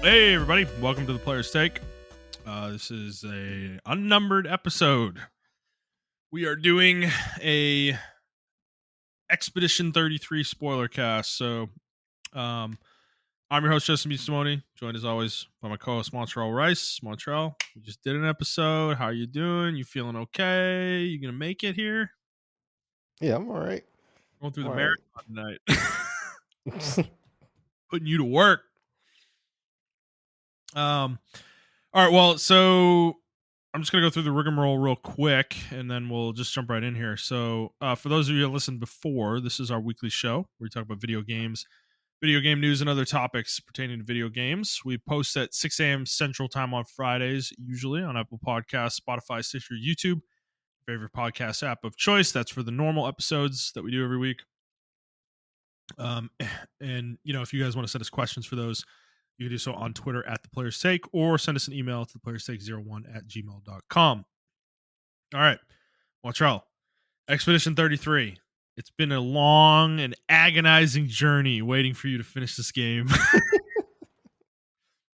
Hey everybody, welcome to the Player's Take. This is a unnumbered episode. We are doing a Expedition 33 spoiler cast. So I'm your host, Justin Simone, joined as always by my co-host Montrell Rice. Montrell, we just did an episode. How are you doing? You feeling okay? You gonna make it here? Yeah, I'm all right. Going through the All marathon right. tonight. Putting you to work. All right, well, so I'm just going to go through the rigmarole real quick, and then we'll just jump right in here. So for those of you who listened before, this is our weekly show where we talk about video games, video game news, and other topics pertaining to video games. We post at 6 a.m. Central Time on Fridays, usually on Apple Podcasts, Spotify, Stitcher, YouTube, favorite podcast app of choice. That's for the normal episodes that we do every week. And, you know, if you guys want to send us questions for those, you can do so on Twitter at The Player's Take or send us an email to theplayerstake01@gmail.com. All right. Montrell, Expedition 33. It's been a long and agonizing journey waiting for you to finish this game.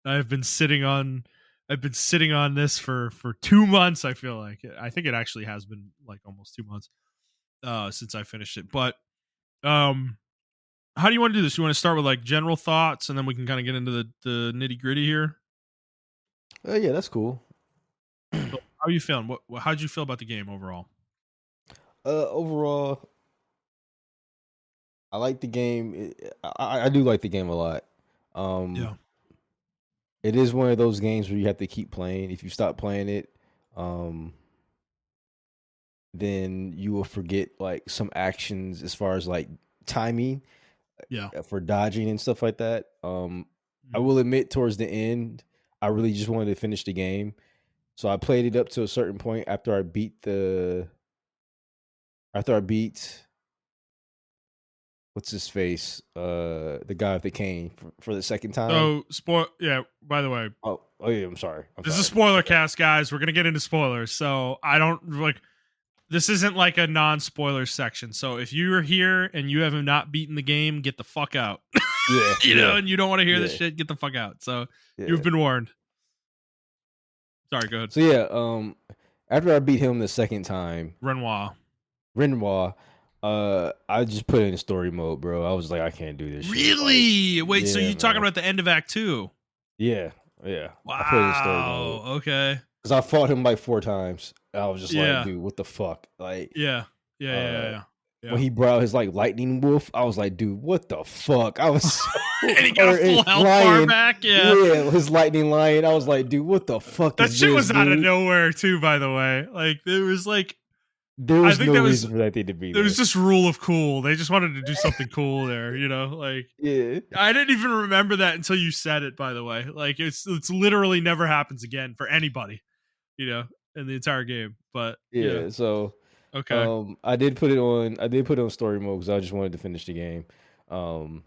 I've been sitting on this for 2 months, I feel like. I think it actually has been like almost 2 months since I finished it. But how do you want to do this? You want to start with like general thoughts, and then we can kind of get into the nitty gritty here. Yeah, that's cool. So how are you feeling? How'd you feel about the game overall? Overall, I like the game. I do like the game a lot. Yeah. It is one of those games where you have to keep playing. If you stop playing it, then you will forget like some actions as far as like timing. Yeah. For dodging and stuff like that. I will admit towards the end, I really just wanted to finish the game. So I played it up to a certain point after I beat what's his face? The guy with the cane for the second time. So by the way. Oh yeah, I'm sorry. This is a spoiler cast, guys. We're gonna get into spoilers. So I don't like this isn't like a non-spoiler section. So if you're here and you have not beaten the game, get the fuck out. Yeah. you know, and you don't want to hear this shit, get the fuck out. So you've been warned. Sorry, go ahead. So yeah, after I beat him the second time, Renoir, I just put it in story mode, bro. I was like, I can't do this. Really? Like, wait, so you're talking about the end of Act 2? Yeah. Wow. I put it in story mode. Okay. Because I fought him like 4 times. I was just like, dude, what the fuck? Like, yeah. When he brought his like lightning wolf, I was like, dude, what the fuck? I was and he got a full health bar back. Yeah, his lightning lion. I was like, dude, what the fuck? That shit was out of nowhere too. By the way, like there was no reason for that thing to be there. There was just rule of cool. They just wanted to do something cool there, you know. Like, yeah, I didn't even remember that until you said it. By the way, like it's literally never happens again for anybody, you know, in the entire game. But yeah. So. Okay. I did put it on story mode because I just wanted to finish the game. So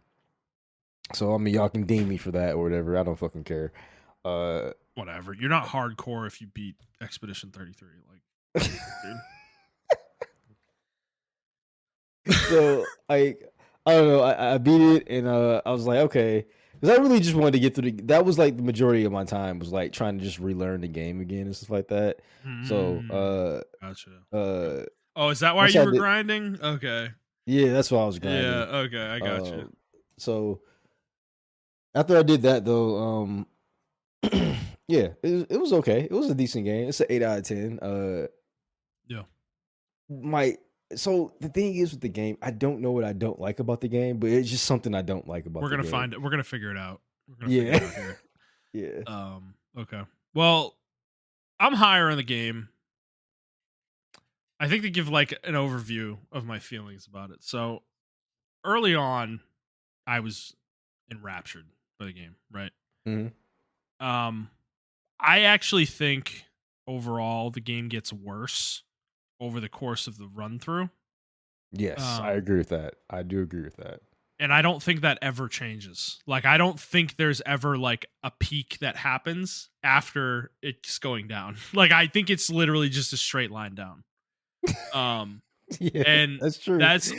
I mean, y'all can deem me for that or whatever. I don't fucking care. Whatever. You're not hardcore if you beat Expedition 33. Like, dude. So I don't know. I beat it and I was like, okay, because I really just wanted to get through that was like the majority of my time was like trying to just relearn the game again and stuff like that. So gotcha. Oh, is that why you were grinding? Okay. Yeah, that's why I was grinding. Yeah, okay, I got you. So after I did that though, yeah, it was okay. It was a decent game. It's an 8 out of 10. Yeah. So the thing is with the game, I don't know what I don't like about the game, but it's just something I don't like about. We're gonna find it. We're gonna figure it out. Yeah. Yeah. Okay. Well, I'm higher on the game. I think to give like an overview of my feelings about it. So early on, I was enraptured by the game, right? Mm-hmm. I actually think overall the game gets worse over the course of the run through. Yes, I agree with that. I do agree with that. And I don't think that ever changes. Like, I don't think there's ever like a peak that happens after it's going down. Like, I think it's literally just a straight line down. Yeah, and that's true. That's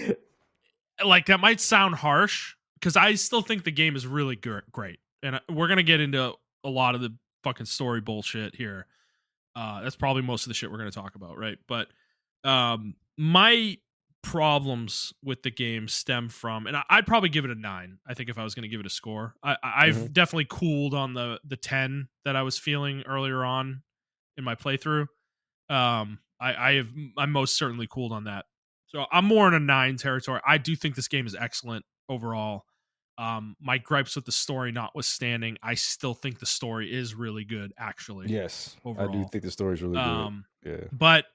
like, that might sound harsh because I still think the game is really great. and we're gonna get into a lot of the fucking story bullshit here. That's probably most of the shit we're gonna talk about, right? But my problems with the game stem from, and I'd probably give it a 9. I think if I was gonna give it a score, Mhm. I've definitely cooled on the 10 that I was feeling earlier on in my playthrough. I'm most certainly cooled on that. So I'm more in a 9 territory. I do think this game is excellent overall. My gripes with the story notwithstanding, I still think the story is really good, actually, Yes, I do overall. think the story's really good. Um, Yeah. but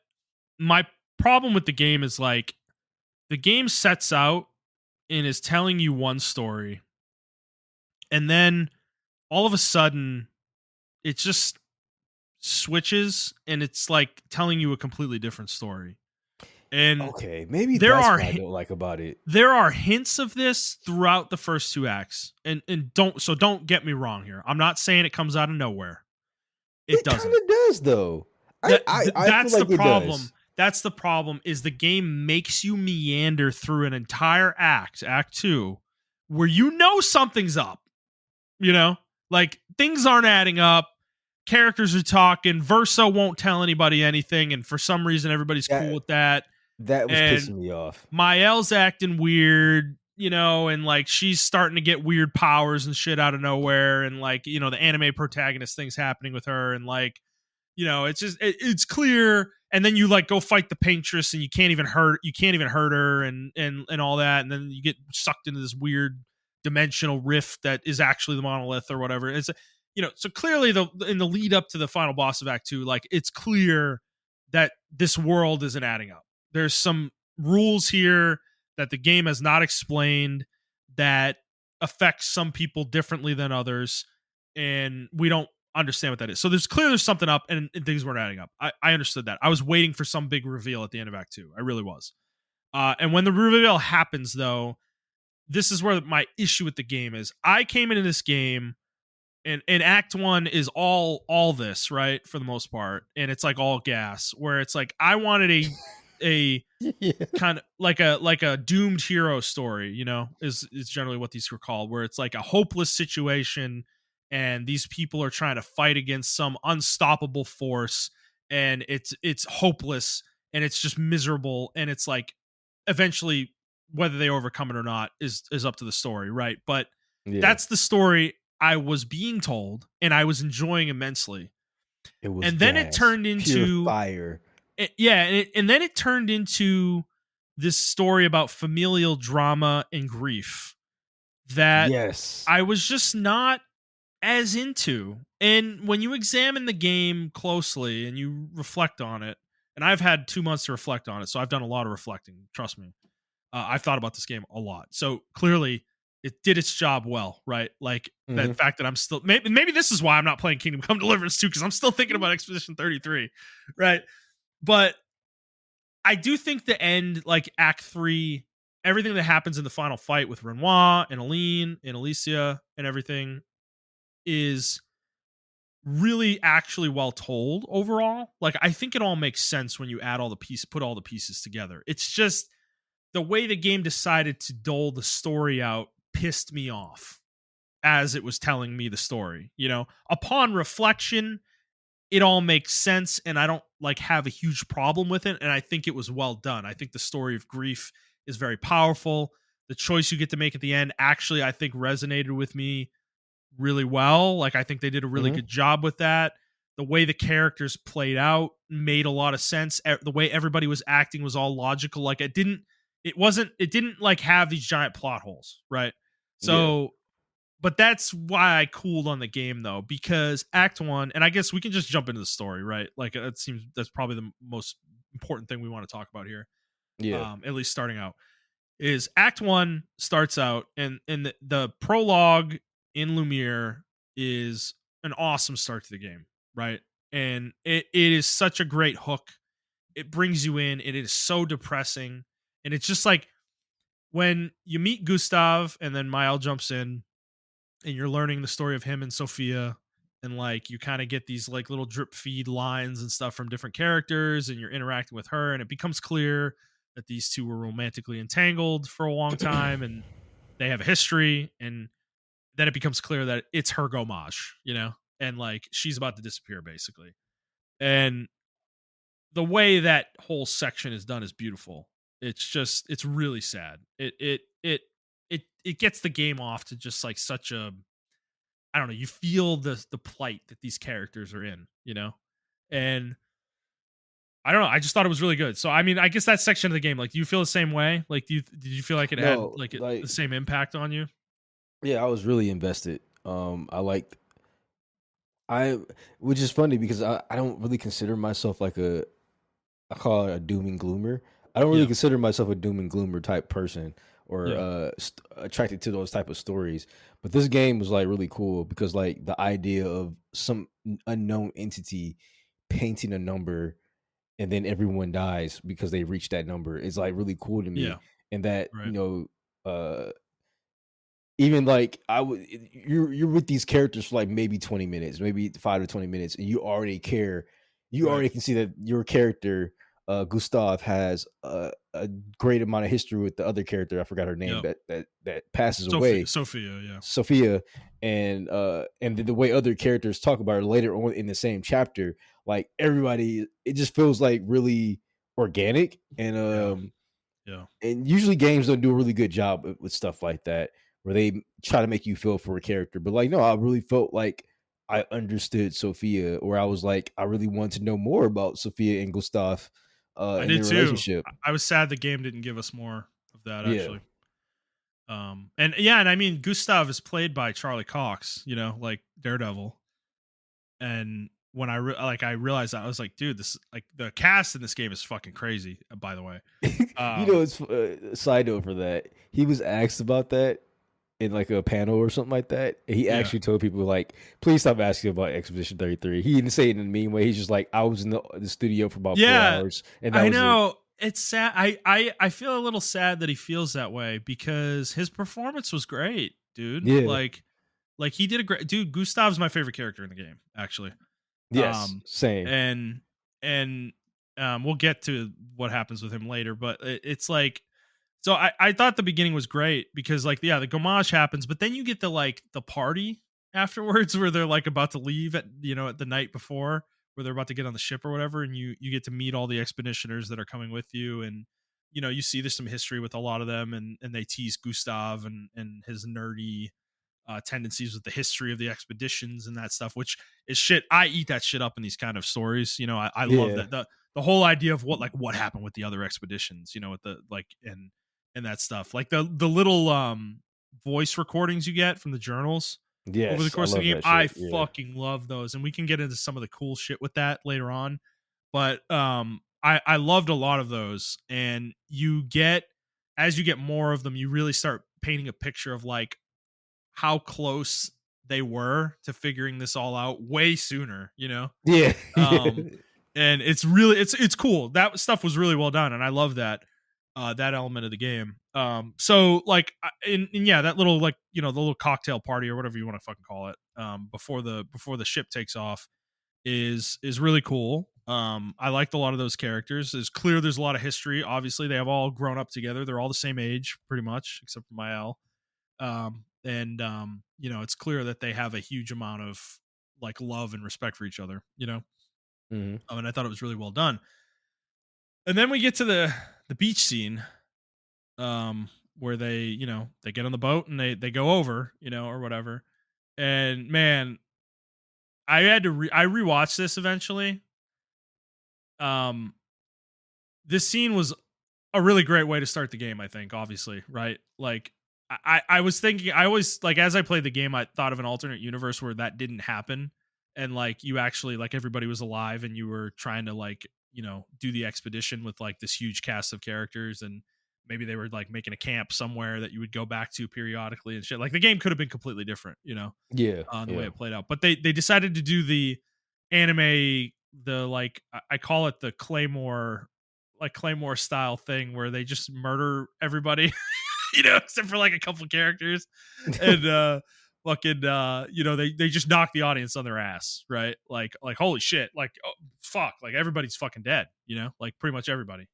my problem with the game is like the game sets out and is telling you one story, and then all of a sudden it just switches and it's like telling you a completely different story. And Okay, maybe there that's are what I don't like about it. there are hints of this throughout the first 2 acts. And don't get me wrong here. I'm not saying it comes out of nowhere. It It doesn't. kinda does, though. I feel That's the like it problem. does. That's the problem is the game makes you meander through an entire act 2, where you know something's up, you know? Like things aren't adding up. Characters are talking. Verso won't tell anybody anything, and for some reason everybody's cool That with that. that was And pissing me off. Mael's acting weird, and like she's starting to get weird powers and shit out of nowhere, and like, the anime protagonist things happening with her, and like, it's just it's clear. And then you like go fight the paintress, and you can't even hurt her, and all that, and then you get sucked into this weird dimensional rift that is actually the monolith or whatever. It's so clearly in the lead up to the final boss of Act 2, like it's clear that this world isn't adding up. There's some rules here that the game has not explained that affects some people differently than others, and we don't understand what that is. So there's something up, and things weren't adding up. I understood that. I was waiting for some big reveal at the end of Act 2. I really was. And when the reveal happens, though, this is where my issue with the game is. I came into this game, and Act 1 is all this, right, for the most part, and it's like all gas, where it's like I wanted a Yeah. kind of like a doomed hero story, is generally what these were called, where it's like a hopeless situation, and these people are trying to fight against some unstoppable force, and it's hopeless, and it's just miserable, and it's like eventually whether they overcome it or not is up to the story, right? But Yeah. that's the story I was being told, and I was enjoying immensely. It was And then it gas. turned Pure into fire. yeah, and then it turned into this story about familial drama and grief that Yes. I was just not as into. And when you examine the game closely and you reflect on it, and I've had 2 months to reflect on it, so I've done a lot of reflecting, trust me. I've thought about this game a lot. So clearly it did its job well, right? Like that Mhm. fact that I'm still maybe this is why I'm not playing Kingdom Come Deliverance 2, because I'm still thinking about Expedition 33, right? But I do think the end, like Act 3, everything that happens in the final fight with Renoir and Aline and Alicia and everything is really actually well told overall. Like I think it all makes sense when you put all the pieces together. It's just the way the game decided to dole the story out pissed me off as it was telling me the story. Upon reflection, it all makes sense, and I don't like have a huge problem with it, and I think it was well done. I think the story of grief is very powerful. The choice you get to make at the end actually, I think, resonated with me really well. Like I think they did a really Mhm. good job with that. The way the characters played out made a lot of sense. The way everybody was acting was all logical. Like it didn't like have these giant plot holes, right? Yeah. So, but that's why I cooled on the game though, because Act 1, and I guess we can just jump into the story, right? Like it seems that's probably the most important thing we want to talk about here. Yeah. At least starting out is Act 1 starts out, and the prologue in Lumiere is an awesome start to the game, right? And it is such a great hook. It brings you in. It is so depressing, and it's just like when you meet Gustav, and then Mael jumps in, and you're learning the story of him and Sophia, and like you kind of get these like little drip feed lines and stuff from different characters, and you're interacting with her, and it becomes clear that these two were romantically entangled for a long time, and they have a history, and then it becomes clear that it's her Gomage, and like she's about to disappear basically. And the way that whole section is done is beautiful. It's really sad. It gets the game off to just like such a, I don't know, you feel the plight that these characters are in. And I don't know, I just thought it was really good. So I mean, I guess that section of the game, like, do you feel the same way? Like, did you feel like it had No, like the like same impact on you? yeah, I was really invested. I like I which is funny because I don't really consider myself like I call it a doom and gloomer. I don't really Yeah, consider myself a doom and gloomer type person or yeah, attracted to those type of stories. But this game was like really cool because like the idea of some unknown entity painting a number and then everyone dies because they reach that number is like really cool to yeah, me. And that, right, even like I would, you're with these characters for like maybe 20 minutes, maybe 5 to 20 minutes, and you already care. You right. already can see that your character, Gustav, has a great amount of history with the other character. I forgot her name Yep. that passes Sophia, away, Sophia, yeah. Sophia, and the way other characters talk about her later on in the same chapter, like everybody, it just feels like really organic Yeah, yeah. and usually games don't do a really good job with stuff like that where they try to make you feel for a character, but like no, I really felt like I understood Sophia, or I was like I really wanted to know more about Sophia and Gustav I and did their too. relationship. I was sad the game didn't give us more of that Yeah. actually. And yeah, and I mean Gustav is played by Charlie Cox, like Daredevil. And when I realized that, I was like, dude, this, like, the cast in this game is fucking crazy, by the way. You know, Um it's side note for that, he was asked about that in like a panel or something like that, and he yeah. actually told people like, please stop asking about Expedition 33. He didn't say it in a mean way. He's just like, I was in the studio for about four Yeah, hours and that I was it. know. It's sad. I feel a little sad that he feels that way because his performance was great, dude. Yeah. Like he did a great, dude. Gustav's my favorite character in the game, actually. Yes, Um, same. and and we'll get to what happens with him later, but it's like, so I thought the beginning was great because, like, yeah, the gomage happens, but then you get the party afterwards where they're like about to leave at the night before, where they're about to get on the ship or whatever, and you get to meet all the expeditioners that are coming with you, and you see there's some history with a lot of them, and they tease Gustav and his nerdy tendencies with the history of the expeditions and that stuff, which is shit. I eat that shit up in these kind of stories. I love Yeah. that the whole idea of what happened with the other expeditions. With the like and that stuff, like the little voice recordings you get from the journals over the Yes, I course of love the game. that I shit. Yeah. fucking love those, and we can get into some of the cool shit with that later on. But I loved a lot of those, and as you get more of them, you really start painting a picture of like how close they were to figuring this all out way sooner. Yeah. Um and it's cool. That stuff was really well done, and I love that element of the game. So like and yeah, that little, like, the little cocktail party or whatever you want to fucking call it, before the ship takes off is really cool. I liked a lot of those characters. It's clear there's a lot of history. Obviously, they have all grown up together. They're all the same age pretty much, except for Mael. And it's clear that they have a huge amount of like love and respect for each other. Mhm. And I thought it was really well done. And then we get to the beach scene, where they get on the boat and they go over, or whatever. And man, I rewatched this eventually. um this scene was a really great way to start the game, I think, obviously, right? Like, I was thinking, I always, like, as I played the game, I thought of an alternate universe where that didn't happen, and like you actually, like, everybody was alive and you were trying to, like, do the expedition with like this huge cast of characters, and maybe they were like making a camp somewhere that you would go back to periodically and shit. Like, the game could have been completely different, Yeah, the way yeah. it played out. But they decided to do the anime, the, like, I call it the Claymore style thing where they just murder everybody, except for like a couple characters, and fucking they just knock the audience on their ass, right? Like holy shit, like, oh, fuck, like everybody's fucking dead, like pretty much everybody.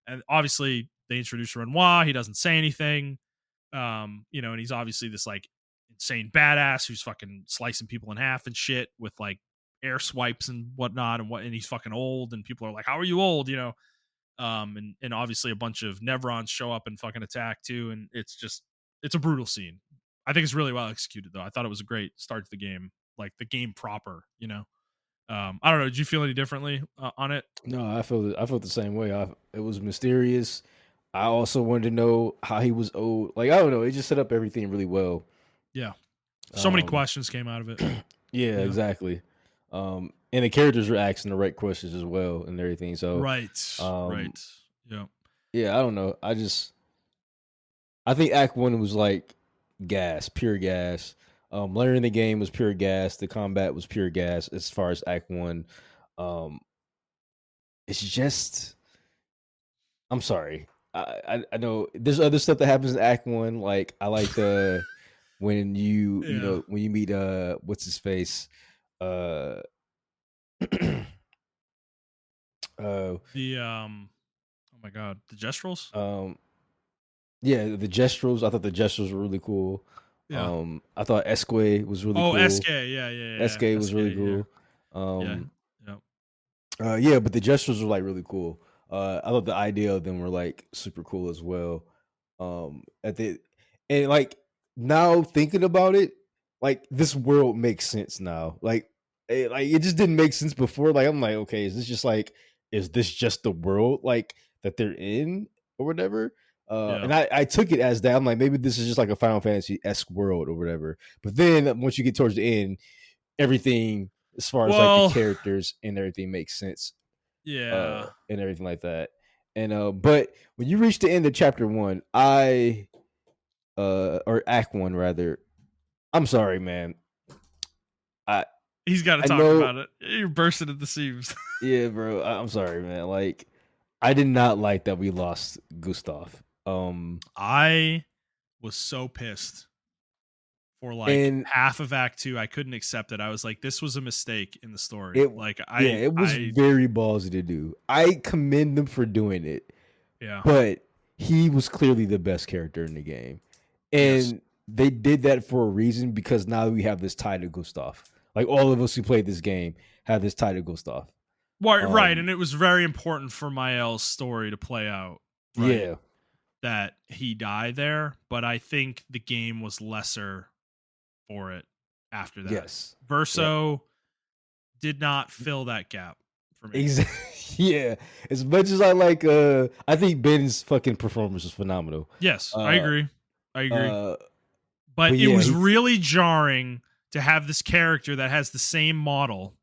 And obviously they introduce Renoir. He doesn't say anything, and he's obviously this like insane badass who's fucking slicing people in half and shit with like air swipes and whatnot, and he's fucking old, and people are like, how are you old, and obviously a bunch of Nevrons show up and fucking attack too, and it's a brutal scene. I think it's really well executed though. I thought it was a great start to the game, like the game proper. I don't know. Did you feel any differently on it? No, I felt the same way. It was mysterious. I also wanted to know how he was old. Like I don't know. It just set up everything really well. Yeah, so many questions came out of it. Yeah, exactly. And the characters were asking the right questions as well and everything. So Right. Right. Yeah. yeah, I don't know. I think Act One was like gas, pure gas. Learning the game was pure gas. The combat was pure gas as far as Act One. Um, it's just, I'm sorry. I know there's other stuff that happens in Act One. Like I like the when you Yeah. know when you meet what's his face uh The oh my god, the Gestrels. um yeah, the Gestrels. I thought the Gestrels were really cool. Yeah. I thought Esque was really Oh, cool. SK. Yeah. Yeah. Esque Yeah. was SK. really Yeah. cool. Yeah. Um, Yeah. yeah, but the Gestrels were like really cool. I thought the idea of them were like super cool as well. At the and like now thinking about it, like this world makes sense now. Like it just didn't make sense before. Like I'm like, okay, is this just the world like that they're in or whatever? Yeah. And I took it as that. I'm like, maybe this is just like a Final Fantasy esque world or whatever. But then once you get towards the end, everything as far as like the Well. characters and everything makes sense, Yeah. and everything like that. And but when you reach the end of chapter one, or act one rather, I'm sorry, man. I He's got to I talk know, about it. You're bursting at the seams. yeah, bro. I'm sorry, man. Like I did not like that we lost Gustav. I was so pissed for like And half of Act Two. I couldn't accept it. I was like, this was a mistake in the story. it Like yeah, it was very ballsy to do. I commend them for doing it, yeah. but he was clearly the best character in the game. Yes. And they did that for a reason because now we have this tie to Gustav. Like all of us who played this game have this tie to Gustav. Right, and it was very important for Mael's story to play out. Right, Yeah. that he died there, but I think the game was lesser for it after that. Yes. Verso did not fill that gap for me. Exactly. Yeah. As much as I like, I think Ben's fucking performance was phenomenal. Yes, I agree. But but it yeah, was really jarring to have this character that has the same model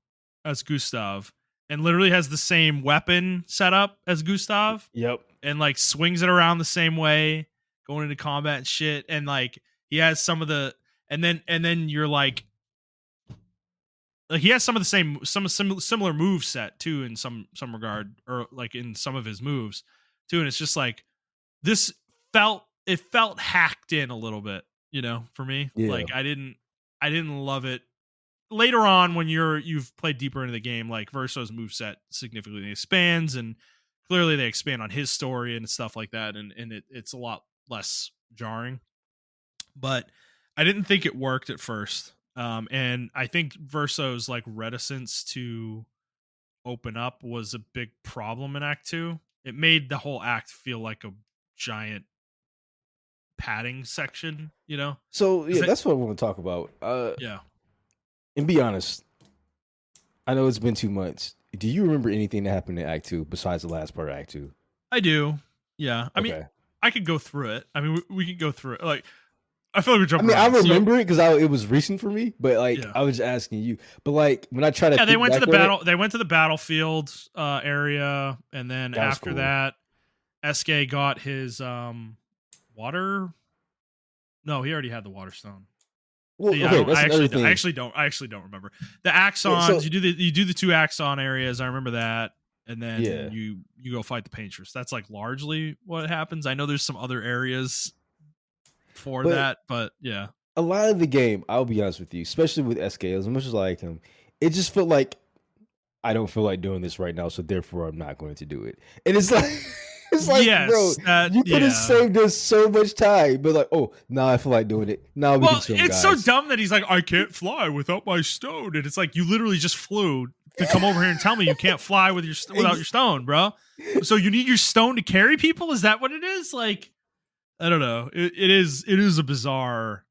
as Gustav and literally has the same weapon setup as Gustav. Yep. And like swings it around the same way going into combat and shit. And like he has some of the and then you're like he has some of the similar move set too in some regard, or like in some of his moves too. And it's just like this felt hacked in a little bit, for me. Yeah. Like I didn't love it. Later on, when you've played deeper into the game, like Verso's moveset significantly expands, and clearly they expand on his story and stuff like that, and it's a lot less jarring. But I didn't think it worked at first. And I think Verso's like reticence to open up was a big problem in Act 2. It made the whole act feel like a giant padding section, So yeah, that's what I want to talk about. Yeah. And be honest, I know it's been 2 months. Do you remember anything that happened in Act 2 besides the last part of Act 2? I do. Yeah. I mean, I could go through it. I mean, we could go through it. Like, I feel like we're jumping. I remember it because it was recent for me, but like Yeah. I was just asking you. But like when I try to, they went to the battle. They went to the battlefield area, and then after that, SK got his water. No, he already had the water stone. Well, See, okay, I actually don't remember the axons. Yeah, so, you do the 2 axon areas. I remember that, and then Yeah. you go fight the painters. That's like largely what happens. I know there's some other areas for that, but yeah, a lot of the game, I'll be honest with you, especially with SK, as much as I like him, it just felt like I don't feel like doing this right now, so therefore I'm not going to do it. And it's like It's like, bro, Yes, that you could have yeah. saved us so much time. But like, oh, now I feel like doing it. Now we can Well, swim, it's so guys. dumb that he's like, I can't fly without my stone, and it's like you literally just flew to come over here and tell me you can't fly with without your stone, bro. So you need your stone to carry people? Is that what it is? Like, I don't know. It is a bizarre.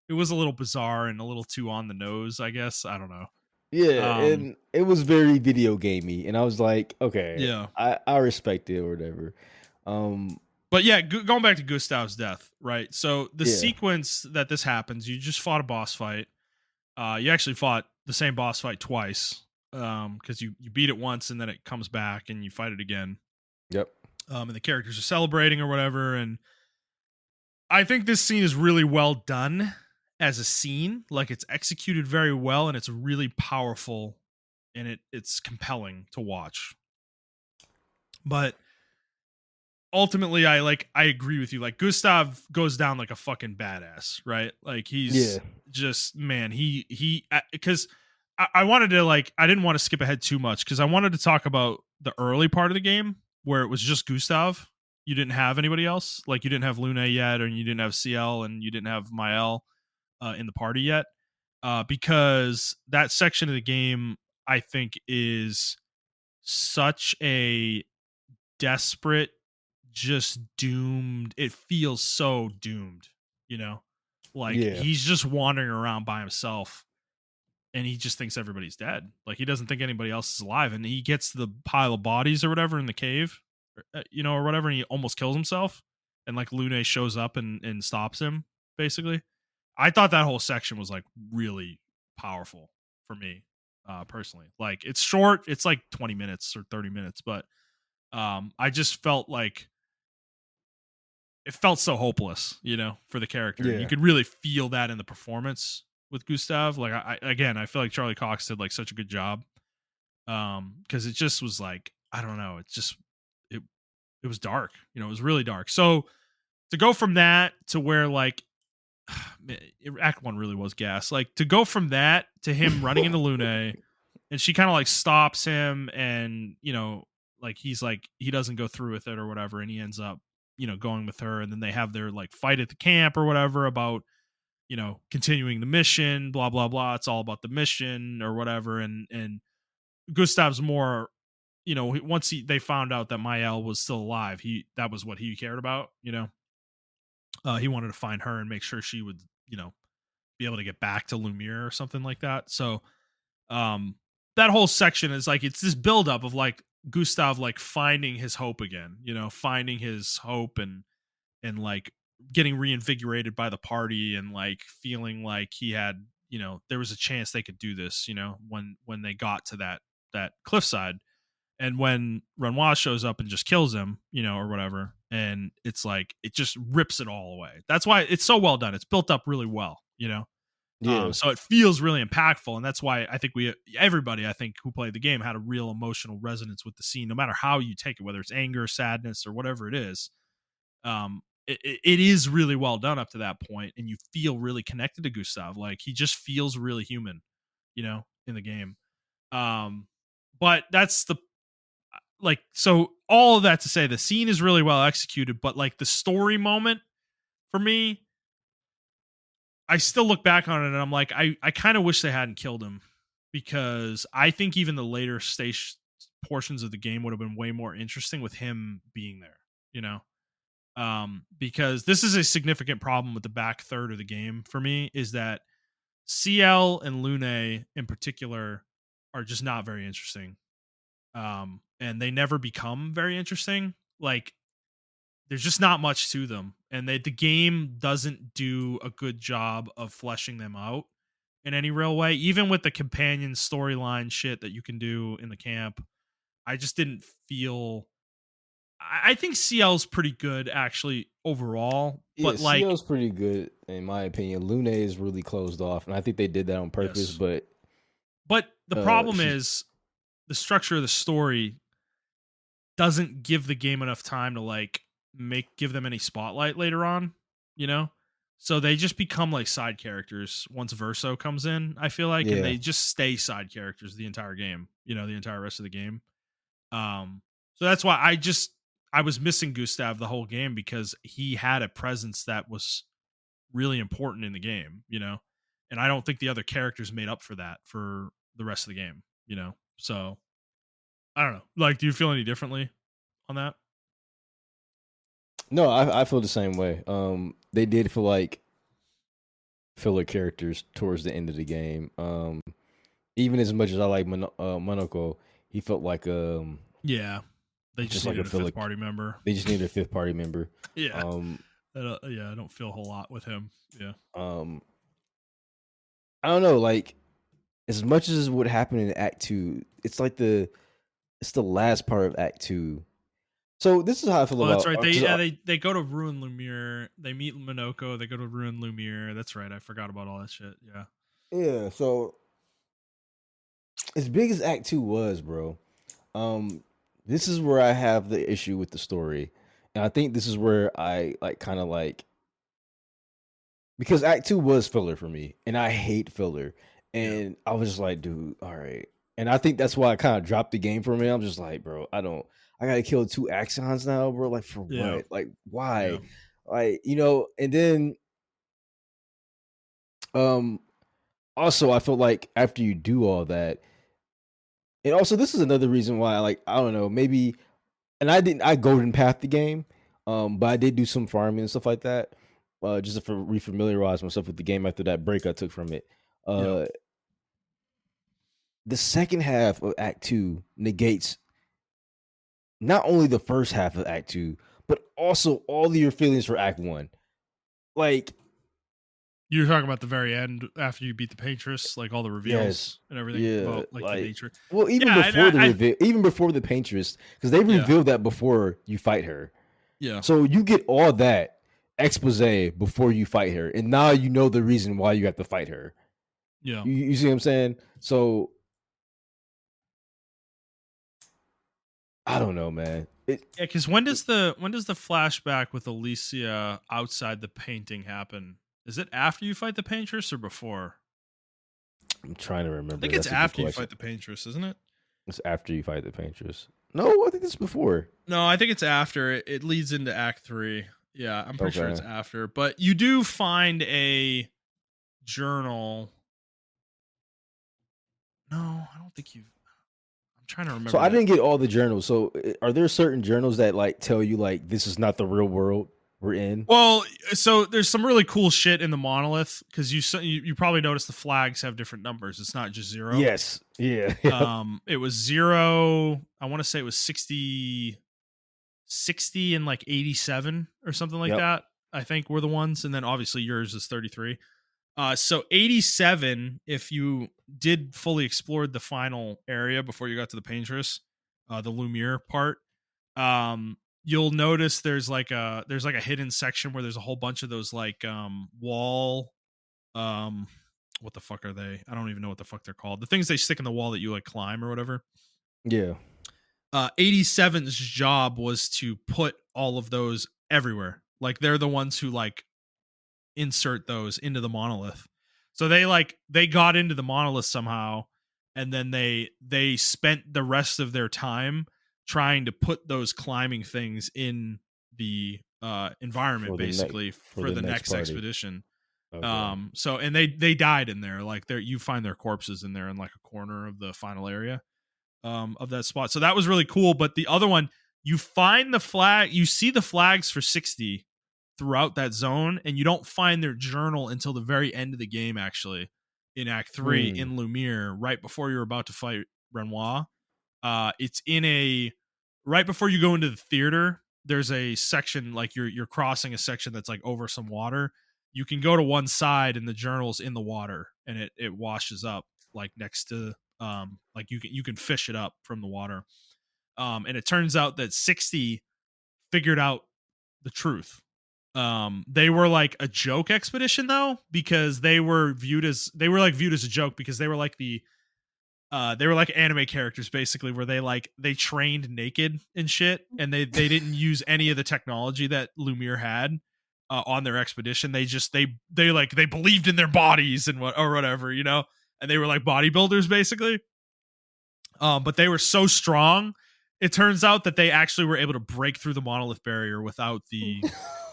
It was a little bizarre and a little too on the nose, I guess. I don't know. Yeah, Um, and it was very video gamey, and I was like, okay, yeah. I respect it or whatever. Um, But yeah, going back to Gustav's death, right? So the yeah, sequence that this happens, you just fought a boss fight. You actually fought the same boss fight twice, because you beat it once and then it comes back and you fight it again. yep, And the characters are celebrating or whatever. And I think this scene is really well done as a scene. Like it's executed very well and it's really powerful and it's compelling to watch. But ultimately I agree with you. Like Gustav goes down like a fucking badass, right? Like yeah, he's just man, he because I wanted to like I didn't want to skip ahead too much because I wanted to talk about the early part of the game where it was just Gustav. You didn't have anybody else. Like you didn't have Luna yet, or you didn't have CL, and you didn't have Mael in the party yet. Because that section of the game I think is such a desperate, just doomed. It feels so doomed, you know? Like yeah, he's just wandering around by himself and he just thinks everybody's dead. Like he doesn't think anybody else is alive. And he gets to the pile of bodies or whatever in the cave, or whatever, and he almost kills himself. And like Lune shows up and stops him, basically. I thought that whole section was like really powerful for me, personally. Like it's short, it's like 20 minutes or 30 minutes, but I just felt like it felt so hopeless, for the character. And you yeah, could really feel that in the performance with Gustav. Like I feel like Charlie Cox did like such a good job. Because it just was like, I don't know, it it was dark. It was really dark. So to go from that to where like Act One really was gas. Like to go from that to him running into Lune and she kind of like stops him and like he's like he doesn't go through with it or whatever and he ends up going with her and then they have their like fight at the camp or whatever about continuing the mission, blah blah blah. It's all about the mission or whatever. And Gustav's more, once they found out that Mael was still alive, that was what he cared about. He wanted to find her and make sure she would be able to get back to Lumiere or something like that. So um that whole section is like it's this buildup of like Gustav like finding his hope again, finding his hope and like getting reinvigorated by the party and like feeling like he had, there was a chance they could do this, when they got to that cliffside. And when Renoir shows up and just kills him, or whatever, and it's like it just rips it all away. That's why it's so well done. It's built up really well, yeah, so it feels really impactful, and that's why I think everybody I think who played the game had a real emotional resonance with the scene, no matter how you take it, whether it's anger, sadness, or whatever it is. It is really well done up to that point, and you feel really connected to Gustav. Like he just feels really human, in the game. But that's the like so all of that to say the scene is really well executed, but like the story moment for me, I still look back on it and I'm like, I kind of wish they hadn't killed him because I think even the later stage portions of the game would have been way more interesting with him being there, because this is a significant problem with the back third of the game for me is that CL and Lune in particular are just not very interesting. And they never become very interesting. Like there's just not much to them and the game doesn't do a good job of fleshing them out in any real way, even with the companion storyline shit that you can do in the camp. I just didn't feel I think CL's pretty good actually overall, yeah. but like CL's pretty good in my opinion. Lune is really closed off, and I think they did that on purpose. yes, But but the problem she's is the structure of the story doesn't give the game enough time to like give them any spotlight later on, you know? So they just become like side characters once Verso comes in, I feel like, and yeah, they just stay side characters the entire game, the entire rest of the game. So that's why I was missing Gustav the whole game because he had a presence that was really important in the game, and I don't think the other characters made up for that for the rest of the game, so I don't know. Like, do you feel any differently on that? No, I feel the same way. They did feel like filler characters towards the end of the game. Even as much as I like Monaco, he felt like Yeah, they just just like a needed a filler. fifth party member. They just needed a fifth party member. Yeah, Um, yeah, I don't feel a whole lot with him. Yeah, um, I don't know. Like as much as what happened in Act Two, it's the last part of Act Two. So this is how I feel oh, that's about right. They 'cause, they go to ruin Lumiere. They meet Monoko. They go to ruin Lumiere. That's right. I forgot about all that shit. Yeah, yeah. So as big as Act Two was, bro, um, this is where I have the issue with the story, and I think this is where I like kind of like because Act Two was filler for me, and I hate filler, yeah, and I was just like, dude, all right, and I think that's why I kind of dropped the game for me. I'm just like, bro, I gotta kill two Axons now, bro. Like for yeah, what? Like yeah. why? Like and then um, also I felt like after you do all that, and also this is another reason why, like, I don't know, maybe, and I golden path the game, but I did do some farming and stuff like that, just to refamiliarize myself with the game after that break I took from it. Yep. Uh, the second half of Act Two negates not only the first half of Act Two, but also all of your feelings for Act One. Like, You're talking about the very end after you beat the Paintress, like all the yes, reveals and everything yeah, about like the like, nature. well, even Yeah, and before the reveal, even before the Paintress, because they yeah, revealed that before you fight her. yeah, So you get all that expose before you fight her, and now you know the reason why you have to fight her. yeah. You see what I'm saying? So I don't know, man. Yeah, because when does the flashback with Alicia outside the painting happen? Is it after you fight the Paintress or before? I'm trying to I remember. think it's That's a good after you question. fight the Paintress, isn't it? It's after you fight the Paintress. No, I think it's before. No, I think it's after. It leads into Act 3. Yeah, I'm pretty sure it's Okay. after. But you do find a journal. No, I don't think you've. I'm trying to So remember I that. didn't get all the journals. So are there certain journals that like tell you like this is not the real world we're in? Well, so there's some really cool shit in the monolith because you probably noticed the flags have different numbers. It's not just zero. Yes. Yeah. Yep. It was zero. I want to say it was 60 and like 87 or something like Yep. that. I think were the ones, and then obviously yours is 33. So 87, if you did fully explore the final area before you got to the Paintress, the Lumiere part, you'll notice there's like a hidden section where there's a whole bunch of those like wall um what the fuck are they? I don't even know what the fuck they're called. The things they stick in the wall that you like climb or whatever. Yeah. 87's job was to put all of those everywhere. Like they're the ones who like insert those into the monolith. So they got into the monolith somehow, and then they spent the rest of their time trying to put those climbing things in the environment For the next basically for for the the next next party. expedition. Okay. So and they died in there. Like there you find their corpses in there in like a corner of the final area of that spot. So that was really cool. But the other one, you find the flag, you see the flags for 60 throughout that zone, and you don't find their journal until the very end of the game, actually, in Act 3 Hmm. in Lumiere, right before you're about to fight Renoir. It's in a right before you go into the theater. There's a section like you're crossing a section that's like over some water. You can go to one side and the journal's in the water and it washes up like next to like you can fish it up from the water. And it turns out that 60 figured out the truth. They were like a joke expedition though, because they were viewed as a joke because they were like anime characters basically where they trained naked and shit, and they didn't use any of the technology that Lumiere had on their expedition. They believed in their bodies and what or whatever, and they were like bodybuilders basically. But they were so strong it turns out that they actually were able to break through the monolith barrier without the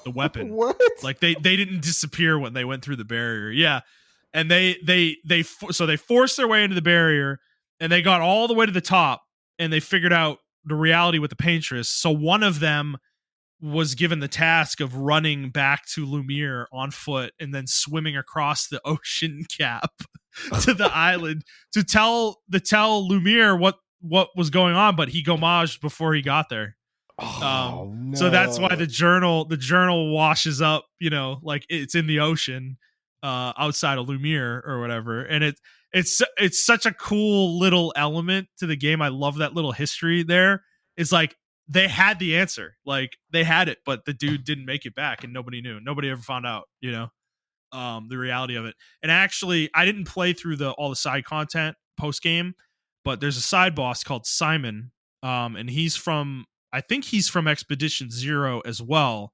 weapon. What? Like they didn't disappear when they went through the barrier. Yeah, and so they forced their way into the barrier, and they got all the way to the top, and they figured out the reality with the paintress. So one of them was given the task of running back to Lumiere on foot and then swimming across the ocean cap to the island to tell Lumiere what was going on, but he gomaged before he got there. Oh So that's why no. the journal washes up, like it's in the ocean outside of Lumiere or whatever. And it's such a cool little element to the game. I love that little history there. It's like they had the answer. Like they had it, but the dude didn't make it back and nobody knew. Nobody ever found out, the reality of it. And actually, I didn't play through all the side content post game, but there's a side boss called Simon, and I think he's from Expedition Zero as well.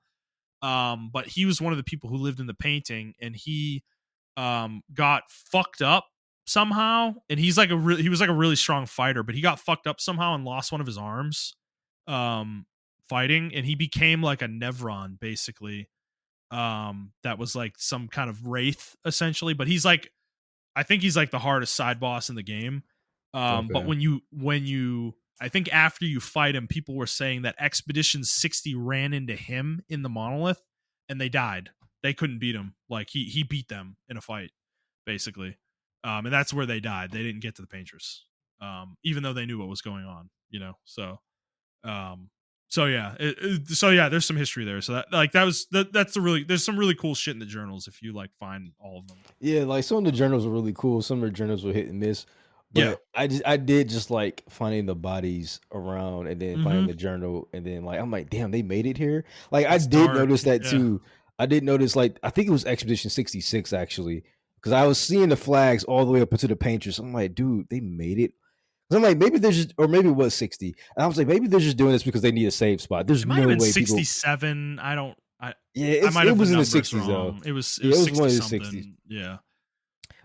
But he was one of the people who lived in the painting, and he got fucked up somehow. And he was like a really strong fighter, but he got fucked up somehow and lost one of his arms fighting, and he became like a Nevron basically. That was like some kind of wraith essentially, but I think he's like the hardest side boss in the game. But Okay. when you I think after you fight him, people were saying that Expedition 60 ran into him in the monolith and they died. They couldn't beat him. Like he beat them in a fight, basically. And that's where they died. They didn't get to the paintress. Even though they knew what was going on, um so yeah, there's some history there. So that's a really there's some really cool shit in the journals if you like find all of them. Yeah, like some of the journals were really cool. Some of the journals were hit and miss. Yeah. But I did just like finding the bodies around and then finding Mm-hmm. the journal and then like I'm like, damn, they made it here. Like I It's did dark. notice that Yeah. too. I did notice like I think it was Expedition 66 actually. Because I was seeing the flags all the way up into the painters. I'm like, dude, they made it. 'Cause I'm like, maybe they're just, or maybe it was 60. And I was like, maybe they're just doing this because they need a save spot. There's It might have no been way people. 67. I don't. Yeah, I might it have the was in the numbers 60s though. wrong. It Yeah, was it was one 60 of the 60s. something. Yeah.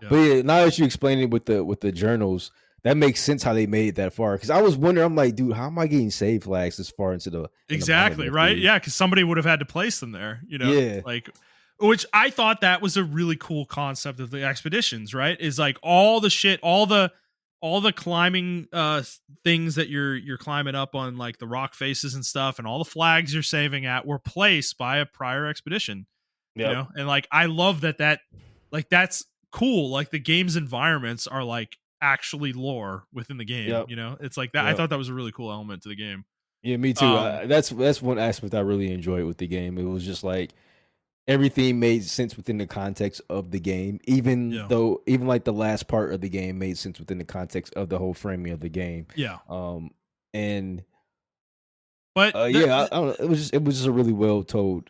But Yeah. yeah, now that you explain it with the journals, that makes sense how they made it that far. Because I was wondering, I'm like, dude, how am I getting save flags this far into the Exactly. monolith, Right. dude? Yeah. Because somebody would have had to place them there. Yeah, Like, which I thought that was a really cool concept of the expeditions. Right. Is like all the shit, all the climbing things that you're climbing up on, like the rock faces and stuff, and all the flags you're saving at were placed by a prior expedition. yep, And like I love that like that's cool. Like the game's environments are like actually lore within the game. yep, It's like that. I yep. thought that was a really cool element to the game. Yeah, me too. Um, That's one aspect I really enjoyed with the game. It was just like everything made sense within the context of the game, even yeah, though even like the last part of the game made sense within the context of the whole framing of the game. yeah, Um, and but yeah, I don't know. It was just a really well told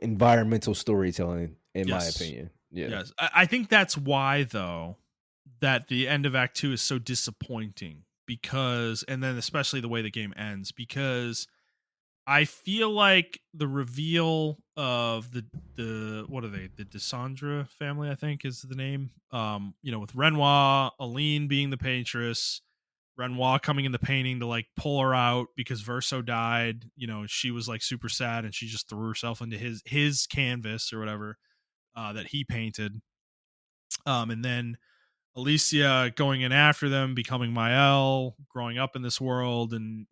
environmental storytelling, in my yes, opinion. Yeah. yes. I think that's why though that the end of Act 2 is so disappointing because, and then especially the way the game ends because I feel like the reveal of the what are they? The Desandra family, I think is the name. With Renoir, Aline being the paintress, Renoir coming in the painting to like pull her out because Verso died. She was like super sad and she just threw herself into his canvas or whatever that he painted. And then Alicia going in after them, becoming Mael, growing up in this world, and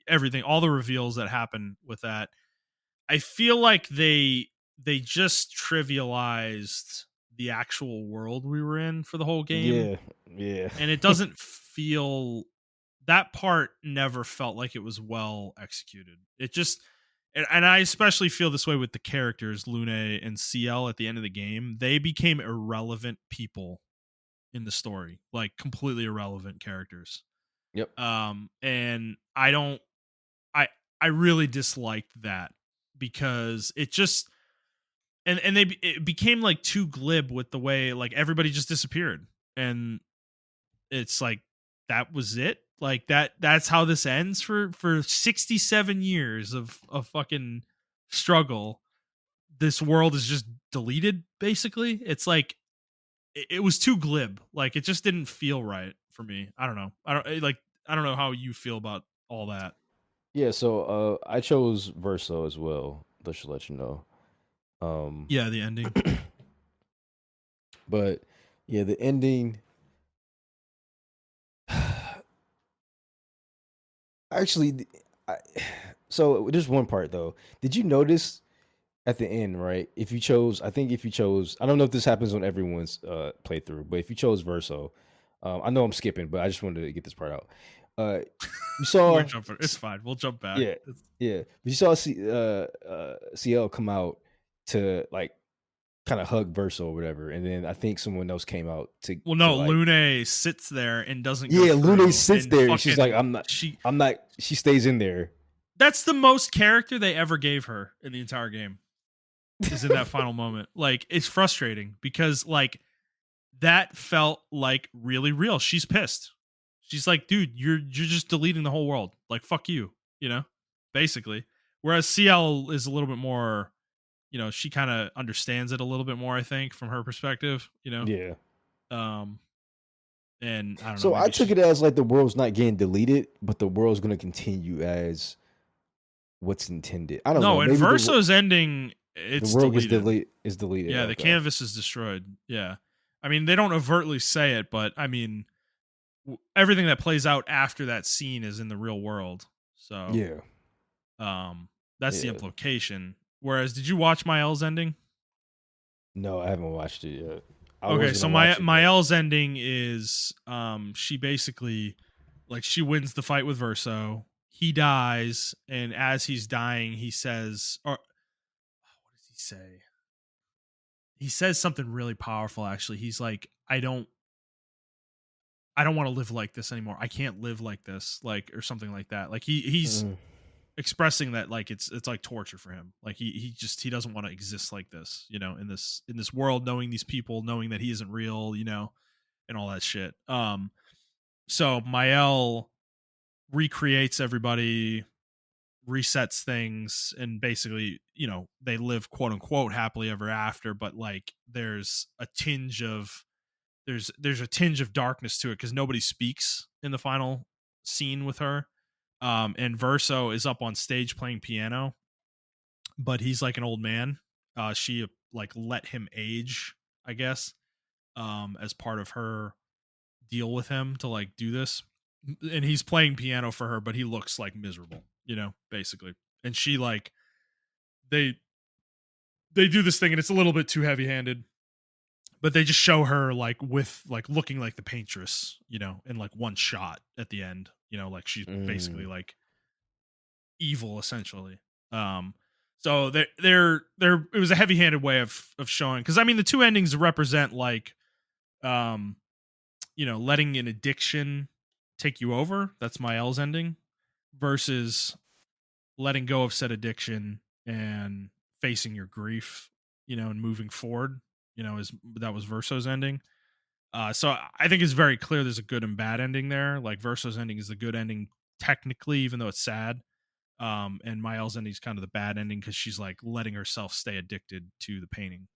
everything, all the reveals that happen with that. I feel like they just trivialized the actual world we were in for the whole game, Yeah. Yeah. and it doesn't feel that part never felt like it was well executed. It just and I especially feel this way with the characters Lune and CL at the end of the game. They became irrelevant people in the story, like completely irrelevant characters. Yep. And I I really disliked that because it just and it became like too glib with the way like everybody just disappeared, and it's like that was it. Like that's how this ends for 67 years of fucking struggle. This world is just deleted basically. It's like it was too glib. Like it just didn't feel right for me. I don't know. I don't know how you feel about all that. Yeah, so I chose Verso as well. Just to let you know. Yeah, the ending. But yeah, the ending. Actually, I, so there's one part though. Did you notice at the end, right? If you chose, I think if you chose, I don't know if this happens on everyone's playthrough, but if you chose Verso, I know I'm skipping, but I just wanted to get this part out. Uh, you We're saw, jumping. It's fine. We'll jump back. yeah, yeah, but you saw CL come out to like kind of hug Verso or whatever, and then I think someone else came out Well, to no, like, Lune sits there and doesn't go yeah, Lune through, sits and there and she's like, fucking she. I'm not. She stays in there. That's the most character they ever gave her in the entire game. Is in that final moment. Like, it's frustrating because like that felt like really real. She's pissed. She's like, dude, you're just deleting the whole world. Like, fuck you, you know, basically. Whereas CL is a little bit more, she kind of understands it a little bit more, I think, from her perspective, Yeah. Um, and I don't know, So I maybe took she. it as like the world's not getting deleted, but the world's going to continue as what's intended. I don't know. No, in Maybe Verso's ending, the it's world gets deleted. deleted. Yeah, the Okay. canvas is destroyed. Yeah, I mean, they don't overtly say it, but I mean, everything that plays out after that scene is in the real world. So, Yeah. um, that's the Yeah. implication. Whereas, did you watch Mael's ending? No, I haven't watched it yet. I was Okay, going so to watch it, but Mael's ending is, she basically, like, she wins the fight with Verso. He dies, and as he's dying, he says, or what does he say? He says something really powerful. Actually, he's like, I don't want to live like this anymore. I can't live like this, like, or something like that. Like, he's mm, expressing that like it's like torture for him. Like, he doesn't want to exist like this, in this world, knowing these people, knowing that he isn't real, and all that shit. So Mael recreates everybody, resets things, and basically, they live quote unquote happily ever after, but like there's a tinge of darkness to it because nobody speaks in the final scene with her. And Verso is up on stage playing piano, but he's like an old man. She like let him age, I guess, as part of her deal with him to like do this. And he's playing piano for her, but he looks like miserable, basically. And she like they they do this thing, and it's a little bit too heavy handed, but they just show her like with like looking like the paintress, in like one shot at the end, like she's basically mm. like evil essentially. Um, so there it was a heavy handed way of showing, because I mean the two endings represent like um letting an addiction take you over. That's Mael's ending versus letting go of said addiction and facing your grief, and moving forward. Is that was Verso's ending. So I think it's very clear there's a good and bad ending there. Like Verso's ending is the good ending technically, even though it's sad. And Mael's ending is kind of the bad ending because she's like letting herself stay addicted to the painting,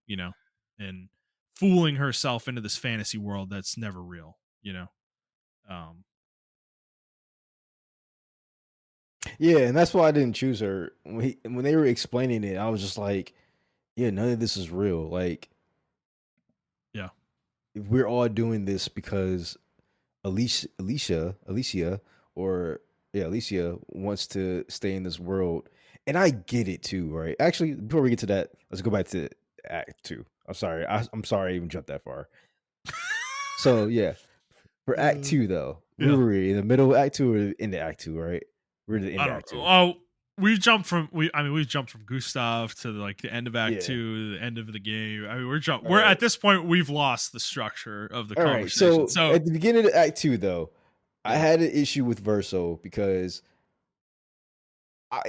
and fooling herself into this fantasy world that's never real. Um, Yeah, and that's why I didn't choose her. When they were explaining it, I was just like, yeah, none of this is real. Like yeah, we're all doing this because Alicia, or yeah, Alicia wants to stay in this world, and I get it too, right? Actually, before we get to that, let's go back to Act Two. I'm sorry, I'm sorry I even jumped that far. So yeah, for Act Two though, we yeah. were in the middle of Act Two or in the Act Two, right? We're in the end I of don't Act know. Two. Oh, we've jumped from Gustav to like the end of Act Yeah. Two, the end of the game. I mean, All we're at right. this point we've lost the structure of the All right. conversation. So So at the beginning of Act Two, though, I yeah, had an issue with Verso because,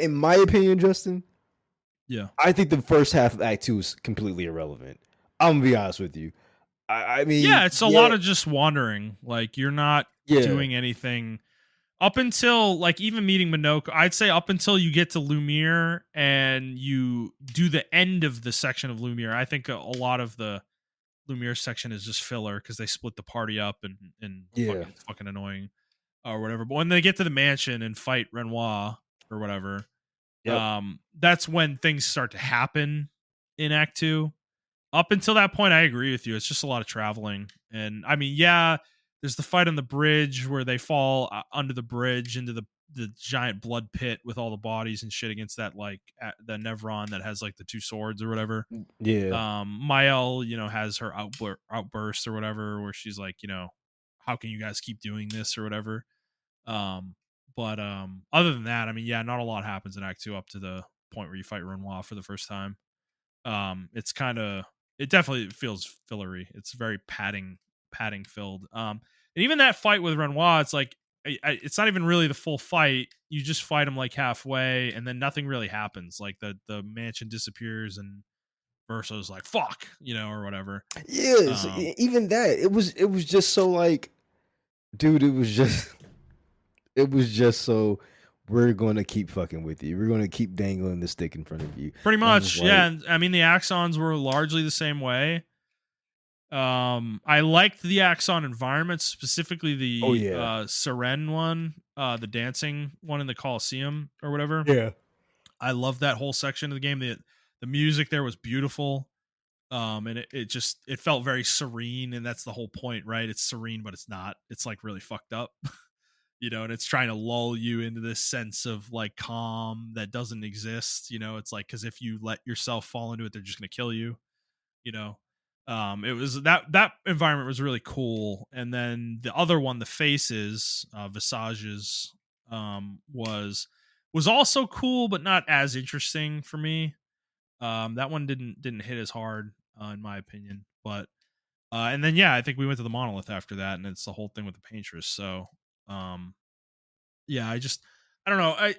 in my opinion, Justin, yeah, I think the first half of Act Two is completely irrelevant. I'm gonna be honest with you. I yeah. mean, It's a yeah, lot of just wandering. Like you're not yeah, doing anything up until like even meeting Minoko. I'd say up until you get to Lumiere and you do the end of the section of Lumiere. I think a lot of the Lumiere section is just filler because they split the party up and yeah. fucking it's fucking annoying. or whatever. But when they get to the mansion and fight Renoir or whatever, Yep. that's when things start to happen in Act Two. Up until that point, I agree with you. It's just a lot of traveling, and I mean, yeah, there's the fight on the bridge where they fall under the bridge into the giant blood pit with all the bodies and shit against that like the Nevron that has like the two swords or whatever. Yeah. Mael, has her outburst or whatever, where she's like, how can you guys keep doing this or whatever. But other than that, I mean, yeah, not a lot happens in Act Two up to the point where you fight Renoir for the first time. It's kind of it definitely feels fillery. It's very padding filled. And even that fight with Renoir, it's like it's not even really the full fight. You just fight him like halfway, and then nothing really happens. Like the mansion disappears, and Verso's like fuck, or whatever. Yes, Um, even that. It was just so like, dude, it was just so we're gonna keep fucking with you. We're gonna keep dangling the stick in front of you. Pretty And I'm just much, yeah. like, And I mean, the Axons were largely the same way. I liked the Axon environments, specifically oh the yeah. Seren one, the dancing one in the Coliseum or whatever. Yeah. I love that whole section of the game. The music there was beautiful. And it felt very serene, and that's the whole point, right? It's serene, but it's not. It's like really fucked up. And it's trying to lull you into this sense of like calm that doesn't exist. It's like because if you let yourself fall into it, they're just gonna kill you. You know, it was that environment was really cool, and then the other one, the faces, visages, was also cool, but not as interesting for me. That one didn't hit as hard, in my opinion, but. And then yeah, I think we went to the monolith after that, and it's the whole thing with the paintress. So, um, yeah, I don't know.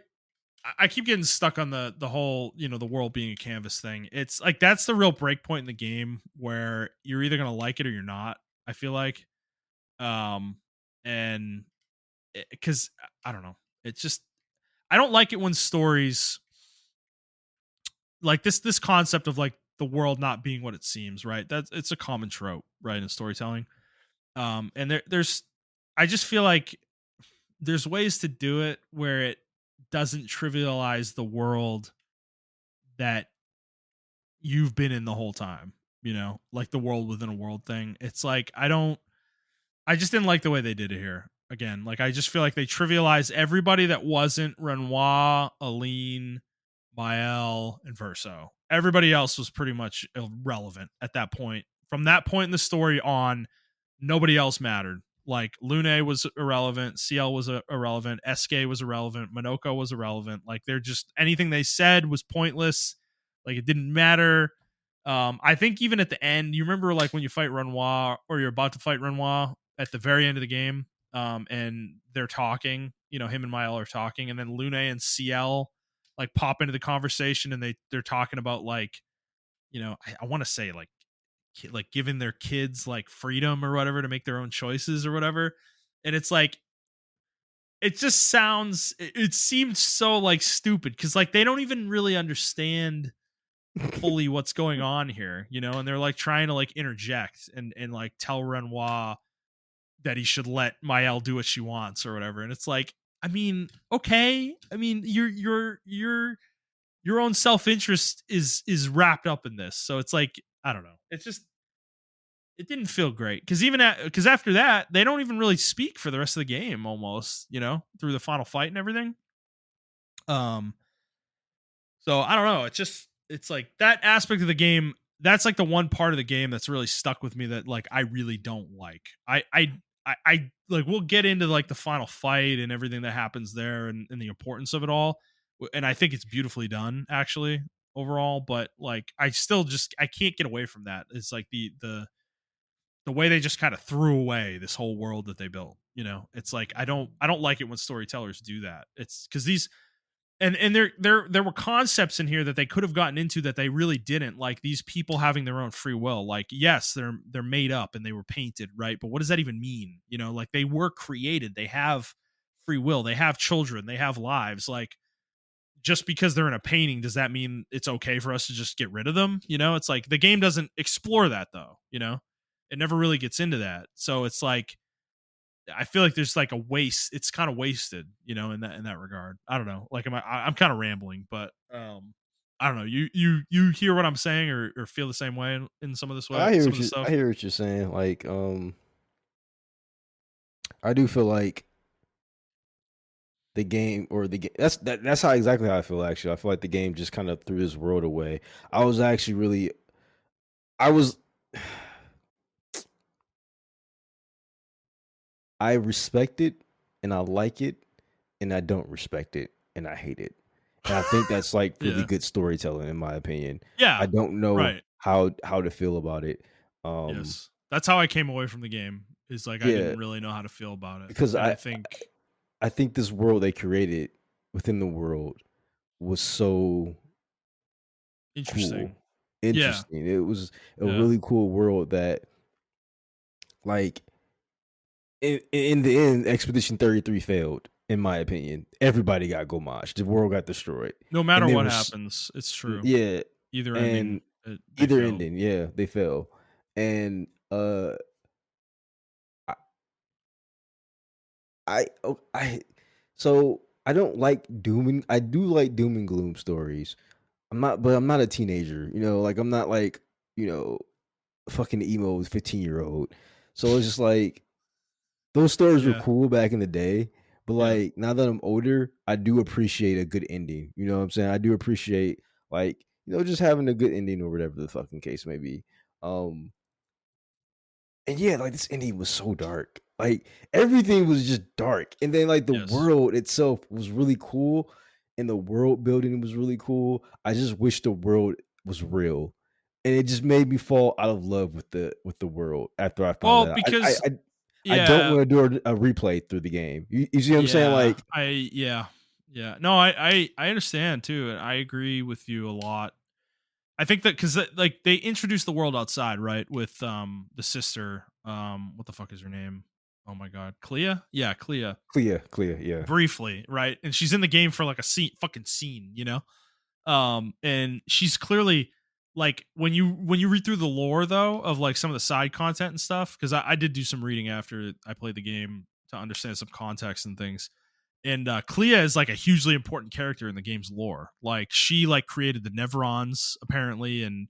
I keep getting stuck on the whole, the world being a canvas thing. It's like that's the real break point in the game where you're either gonna like it or you're not. I feel like, um, and because I don't know, it's just I don't like it when stories like this concept of like the world not being what it seems. Right? It's a common trope, right, in storytelling. And there's I just feel like there's ways to do it where it doesn't trivialize the world that you've been in the whole time, like the world within a world thing. It's like I just didn't like the way they did it here. Again, like I just feel like they trivialized everybody that wasn't Renoir, Aline, Mael, and Verso. Everybody else was pretty much irrelevant at that point. From that point in the story on, nobody else mattered. Like Lune was irrelevant, CL was irrelevant, SK was irrelevant, Monoko was irrelevant. Like they're just anything they said was pointless. Like it didn't matter. I think even at the end, you remember like when you fight Renoir or you're about to fight Renoir at the very end of the game, and they're talking, him and Mael are talking, and then Lune and CL like pop into the conversation and they're talking about like, I want to say like giving their kids like freedom or whatever to make their own choices or whatever. And it's like it just sounds it seemed so like stupid because like they don't even really understand fully what's going on here, and they're like trying to like interject and like tell Renoir that he should let Mael do what she wants or whatever. And it's like, I mean, okay. I mean, your own self-interest is wrapped up in this. So it's like, I don't know. It's just it didn't feel great because because after that they don't even really speak for the rest of the game almost, through the final fight and everything. Um, so I don't know. It's like that aspect of the game. That's like the one part of the game that's really stuck with me that like I really don't like. I like we'll get into like the final fight and everything that happens there and the importance of it all. And I think it's beautifully done actually overall, but like I still just I can't get away from that. It's like the way they just kind of threw away this whole world that they built. It's like I don't like it when storytellers do that. It's because these and there were concepts in here that they could have gotten into that they really didn't, like these people having their own free will. Like yes, they're made up and they were painted, right, but what does that even mean? Like they were created, they have free will, they have children, they have lives. Like just because they're in a painting, does that mean it's okay for us to just get rid of them? It's like the game doesn't explore that though. It never really gets into that. So it's like I feel like there's like a waste. It's kind of wasted, in that regard. I don't know. Like, I'm kind of rambling, but I don't know. You hear what I'm saying, or feel the same way in some of this way, some of the I stuff. hear what you're saying. Like, I do feel like the game or the game that's how exactly how I feel. Actually, I feel like the game just kind of threw this world away. I was actually really, I was, I respect it and I like it, and I don't respect it and I hate it. And I think that's like really Yeah. good storytelling, in my opinion. I Yeah. don't know Right. how to feel about it. Yes. That's how I came away from the game. Is like I Yeah, didn't really know how to feel about it, because and I think I think this world they created within the world was so interesting. cool, Yeah. interesting. It was a Yeah. really cool world that, like, in the end, Expedition 33 failed. In my opinion, everybody got gomashed. The world got destroyed, No and matter there what was happens, it's true. yeah, Either ending, and they either failed. ending, yeah, they fell, and I, I so I don't like I do like doom and gloom stories. I'm not a teenager, like I'm not like, you know, fucking emo 15-year-old. So it's just like those stories were Yeah. cool back in the day, but Yeah. like now that I'm older, I do appreciate a good ending. You know what I'm saying? I do appreciate, like, just having a good ending or whatever the fucking case may be. Um and yeah, like this ending was so dark. Like everything was just dark. And then like the Yes. world itself was really cool and the world building was really cool. I just wish the world was real. And it just made me fall out of love with the world after I found Well, that out. because I don't yeah, want to do a replay through the game. You see what I'm saying? yeah, Like, yeah. No, I understand too, and I agree with you a lot. I think that because like they introduced the world outside, right? With the sister, what the fuck is her name? Oh my god, Clea. Yeah, Clea. clear, yeah. Briefly, right? And she's in the game for like a fucking scene, and she's clearly like when you read through the lore though of like some of the side content and stuff, because I did do some reading after I played the game to understand some context and things. And Clea is like a hugely important character in the game's lore. Like she like created the Neverons apparently, and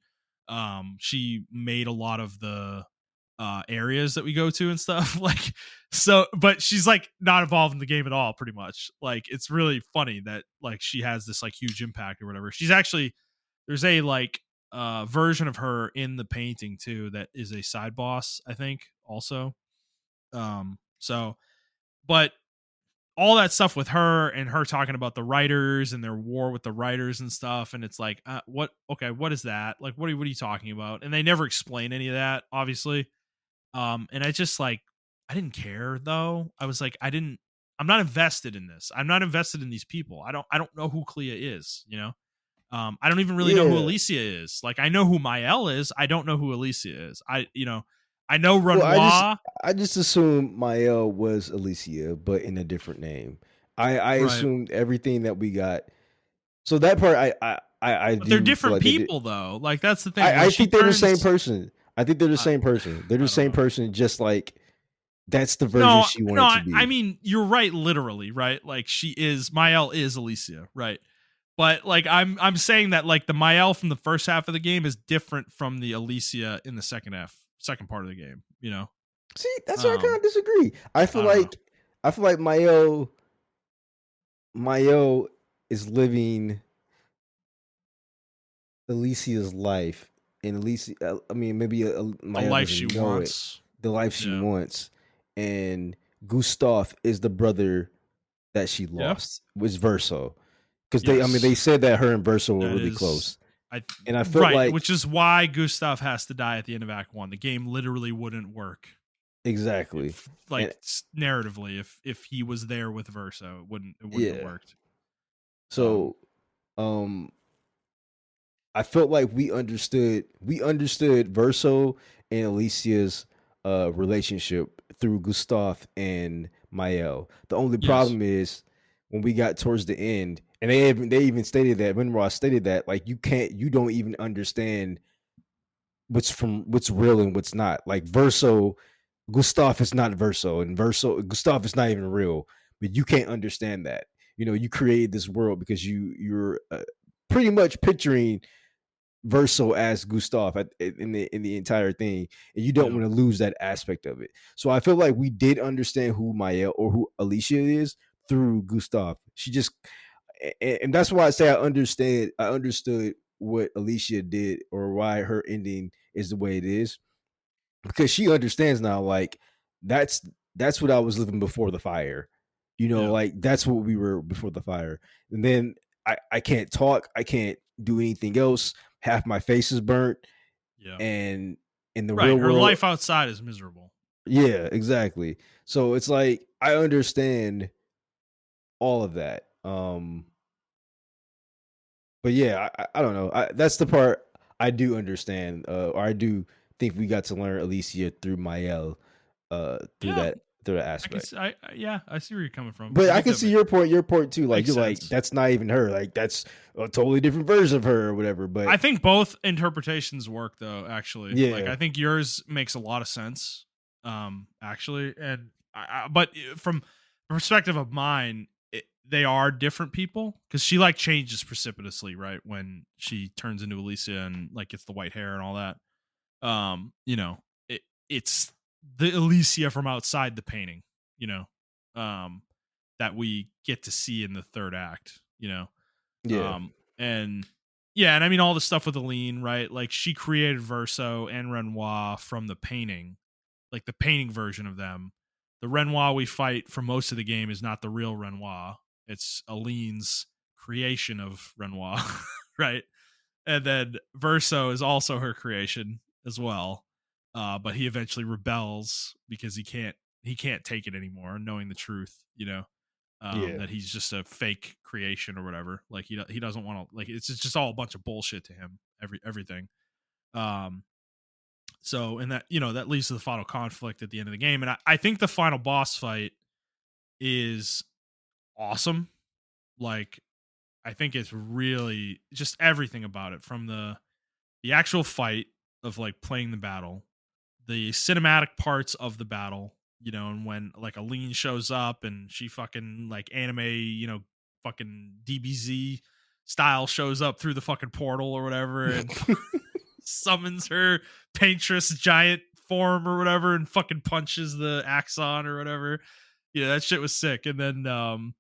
she made a lot of the areas that we go to and stuff. Like, so, but she's like not involved in the game at all, pretty much. Like, it's really funny that like she has this like huge impact or whatever. She's actually there's a like version of her in the painting too that is a side boss, I think, also. So, but all that stuff with her and her talking about the writers and their war with the writers and stuff, and it's like, what? Okay, what is that? Like, what are you talking about? And they never explain any of that, obviously. And I just like, I didn't care though. I was like, I'm not invested in this. I'm not invested in these people. I don't know who Clea is, I don't even really know who Yeah. Alicia is. Like, I know who Mael is. I don't know who Alicia is. I know Well, Renoir. I just assumed Mael was Alicia, but in a different name. I Right. assumed everything that we got. So that part, I But they're do feel different like they did. people though. Like, that's the thing. When I she think they're the same turns, person. I think they're the I, same person. They're the I don't same know. person. Just like that's the version No, she no, wanted to I be. mean, you're right, literally, right? Like, Mael is Alicia, right? But like, I'm saying that like the Mael from the first half of the game is different from the Alicia in the second part of the game. See, that's where I kind Um, of disagree. I don't know. I feel like Mael is living Alicia's life, and Alicia, I mean, maybe The Mael life she doesn't know it. wants. The life she Yeah. wants, and Gustav is the brother that she Yeah. lost. Was Verso, because I mean, they Yes. said that her and Verso were That really is, close, I and I felt right, like which is why Gustav has to die at the end of Act One. The game literally wouldn't work exactly, if, and like, narratively, if he was there with Verso, it wouldn't have yeah. worked. Um, So, um, I felt like we understood Verso and Alicia's relationship through Gustav and Mael. The only yes. problem is when we got towards the end, and they even stated that Ross stated that, like, you don't even understand what's real and what's not. Like Verso, Gustav is not Verso, and Gustav is not even real. But you can't understand that. You created this world because you're pretty much picturing Verso as Gustav in the entire thing, and you don't Yeah. want to lose that aspect of it. So I feel like we did understand who Mael or who Alicia is through Gustav. She just, and that's why I say I understood what Alicia did or why her ending is the way it is, because she understands now. Like that's that's what I was living before the fire. Yeah. Like that's what we were before the fire. And then I can't talk. I can't do anything else. Half my face is burnt, Yeah. and in the Right. real Her world, life outside is miserable. yeah, exactly. So it's like I understand all of that. But yeah, I don't know. That's the part I do understand, or I do think we got to learn Alicia through Mael, through Yeah. that I can aspect. see, yeah, I see where you're coming from. But I I think can that see your point too. Like makes you're like, sense. that's not even her. Like that's a totally different version of her or whatever. But I think both interpretations work though, actually. Like yeah, I think yours makes a lot of sense. Actually, and but from the perspective of mine, they are different people because she like changes precipitously, right? When she turns into Alicia and like gets the white hair and all that. You know, it's the Alicia from outside the painting, you know, um, that we get to see in the third act, yeah, and yeah, and I mean all the stuff with Aline, right? Like she created Verso and Renoir from the painting, like the painting version of them. The Renoir we fight for most of the game is not the real Renoir. It's Aline's creation of Renoir, right? And then Verso is also her creation as well. But he eventually rebels because he can't take it anymore, knowing the truth, yeah, that he's just a fake creation or whatever. Like he doesn't want to, like, it's just all a bunch of bullshit to him. Everything. Um, so and that that leads to the final conflict at the end of the game, and I think the final boss fight is awesome. Like I think it's really just everything about it, from the actual fight of like playing the battle, the cinematic parts of the battle, and when like Aline shows up and she fucking like anime, fucking DBZ style shows up through the fucking portal or whatever and summons her paintress giant form or whatever and fucking punches the Axon or whatever. Yeah, that shit was sick. And then And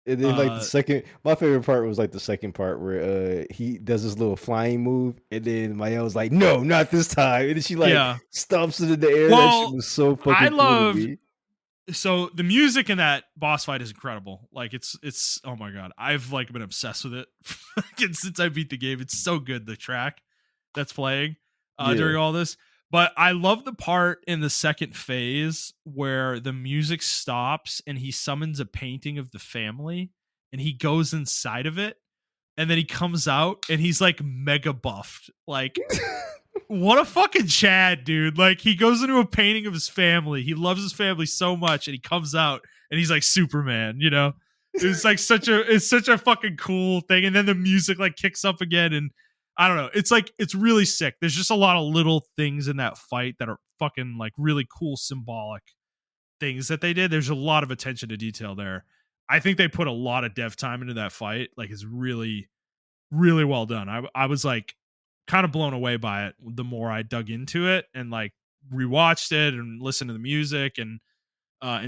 then like the uh second, my favorite part was like the second part where he does this little flying move, and then Mael was like, "No, not this time!" And then she like yeah. stomps it in the air. That shit Well, was so I fucking cool to loved me. so the music in that boss fight is incredible. Like it's oh my god, I've like been obsessed with it since I beat the game. It's so good, the track that's playing Yeah. during all this. But I love the part in the second phase where the music stops and he summons a painting of the family and he goes inside of it, and then he comes out and he's like mega buffed. Like what a fucking Chad, dude. Like he goes into a painting of his family. He loves his family so much, and he comes out and he's like Superman. It's like such a fucking cool thing. And then the music like kicks up again, and I don't know. It's like it's really sick. There's just a lot of little things in that fight that are fucking like really cool symbolic things that they did. There's a lot of attention to detail there. I think they put a lot of dev time into that fight. Like it's really really well done. I was like kind of blown away by it the more I dug into it and like rewatched it and listened to the music and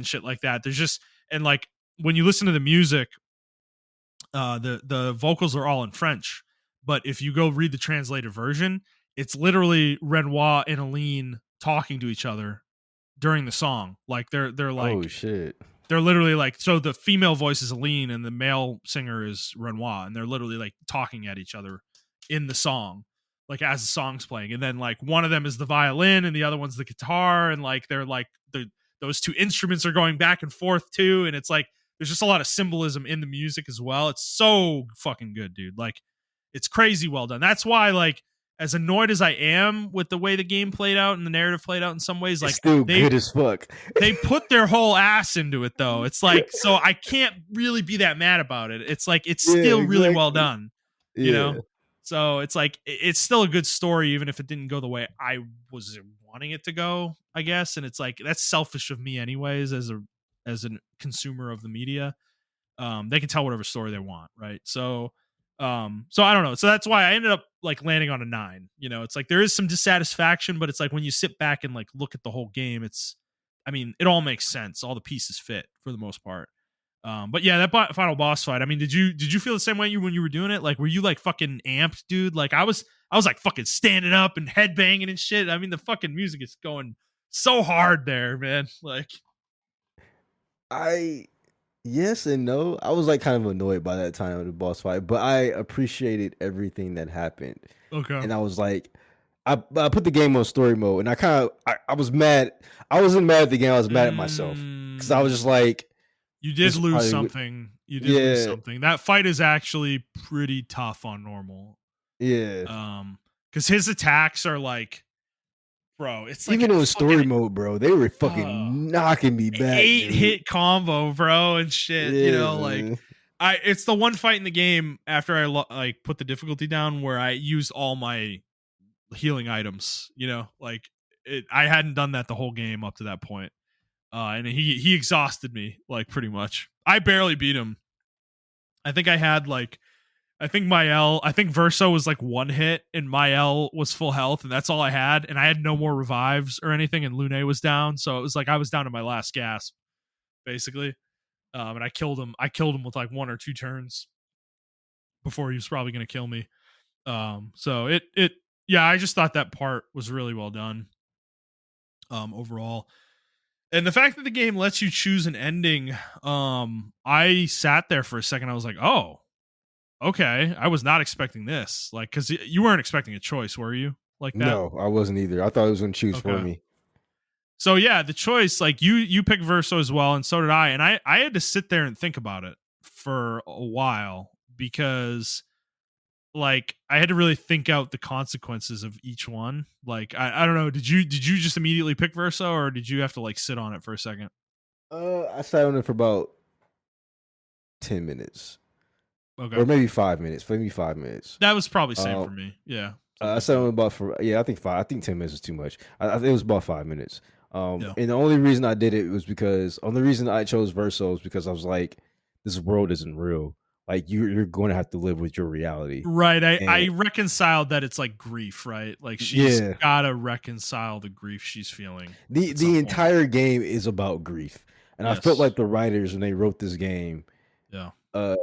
shit like that. There's just, and like when you listen to the music, the vocals are all in French, but if you go read the translated version, it's literally Renoir and Aline talking to each other during the song. Like they're Oh like shit. they're literally like, so the female voice is Aline and the male singer is Renoir, and they're literally like talking at each other in the song, like as the song's playing. And then like one of them is the violin and the other one's the guitar, and like they're like those two instruments are going back and forth too. And it's like there's just a lot of symbolism in the music as well. It's so fucking good, dude. Like it's crazy well done. That's why, like, as annoyed as I am with the way the game played out and the narrative played out in some ways, It's like still they good as fuck. they put their whole ass into it though. It's like, so I can't really be that mad about it. It's like it's Yeah, still really well exactly. done, you know? Yeah. So it's like it's still a good story even if it didn't go the way I was wanting it to go, I guess. And it's like that's selfish of me anyways as a consumer of the media. They can tell whatever story they want, right? So I don't know. So that's why I ended up like landing on a 9. You know, it's like there is some dissatisfaction, but it's like when you sit back and like look at the whole game, I mean, it all makes sense. All the pieces fit for the most part. But yeah, that final boss fight. I mean, did you feel the same way when you were doing it? Like, were you like fucking amped, dude? Like, I was like fucking standing up and headbanging and shit. I mean, the fucking music is going so hard there, man. Like, I Yes and no. I was like kind of annoyed by that time of the boss fight, but I appreciated everything that happened. okay, And I was like, I put the game on story mode, and I was mad. I wasn't mad at the game. I was mad at myself because I was just mm, like, you did this lose probably would, something. You did lose yeah, something. That fight is actually pretty tough on normal. yeah. Because his attacks are like, bro, it's like a Even on fucking story mode, bro, they were uh, fucking knocking me back, eight dude. hit combo, bro, and shit. You Yeah, know, like man. it's the one fight in the game after I like put the difficulty down where I used all my healing items. You know, like I hadn't done that the whole game up to that point. And he exhausted me like pretty much. I barely beat him. I think I had like I think Verso was like one hit and Mael was full health and that's all I had. And I had no more revives or anything and Lune was down. So it was like I was down to my last gasp, basically. And I killed him. I killed him with like 1 or 2 turns before he was probably gonna kill me. So yeah, I just thought that part was really well done. Overall. And the fact that the game lets you choose an ending, I sat there for a second. I was like, oh, okay, I was not expecting this. Like, because you weren't expecting a choice, were you? Like that? No, I wasn't either. I thought it was gonna choose for Okay. me. So yeah, the choice, like you picked Verso as well, and so did I. And I had to sit there and think about it for a while because like I had to really think out the consequences of each one. Like I don't know, did you just immediately pick Verso or did you have to like sit on it for a second? I sat on it for about 10 minutes, Okay. or maybe 5 minutes. Maybe 5 minutes. That was probably same for Um, me. Yeah. I Something like sat on that. it about for yeah. I think five. I think 10 minutes is too much. I think it was about 5 minutes. Yeah. And the only reason I did it was because only reason I chose Verso is because I was like, this world isn't real. Like you're going to have to live with your reality. Right. I And reconciled that it's like grief, right? Like she's yeah, gotta reconcile the grief she's feeling the at some the point. entire game is about grief, and I felt Yes. like the writers when they wrote this game, Yeah. uh,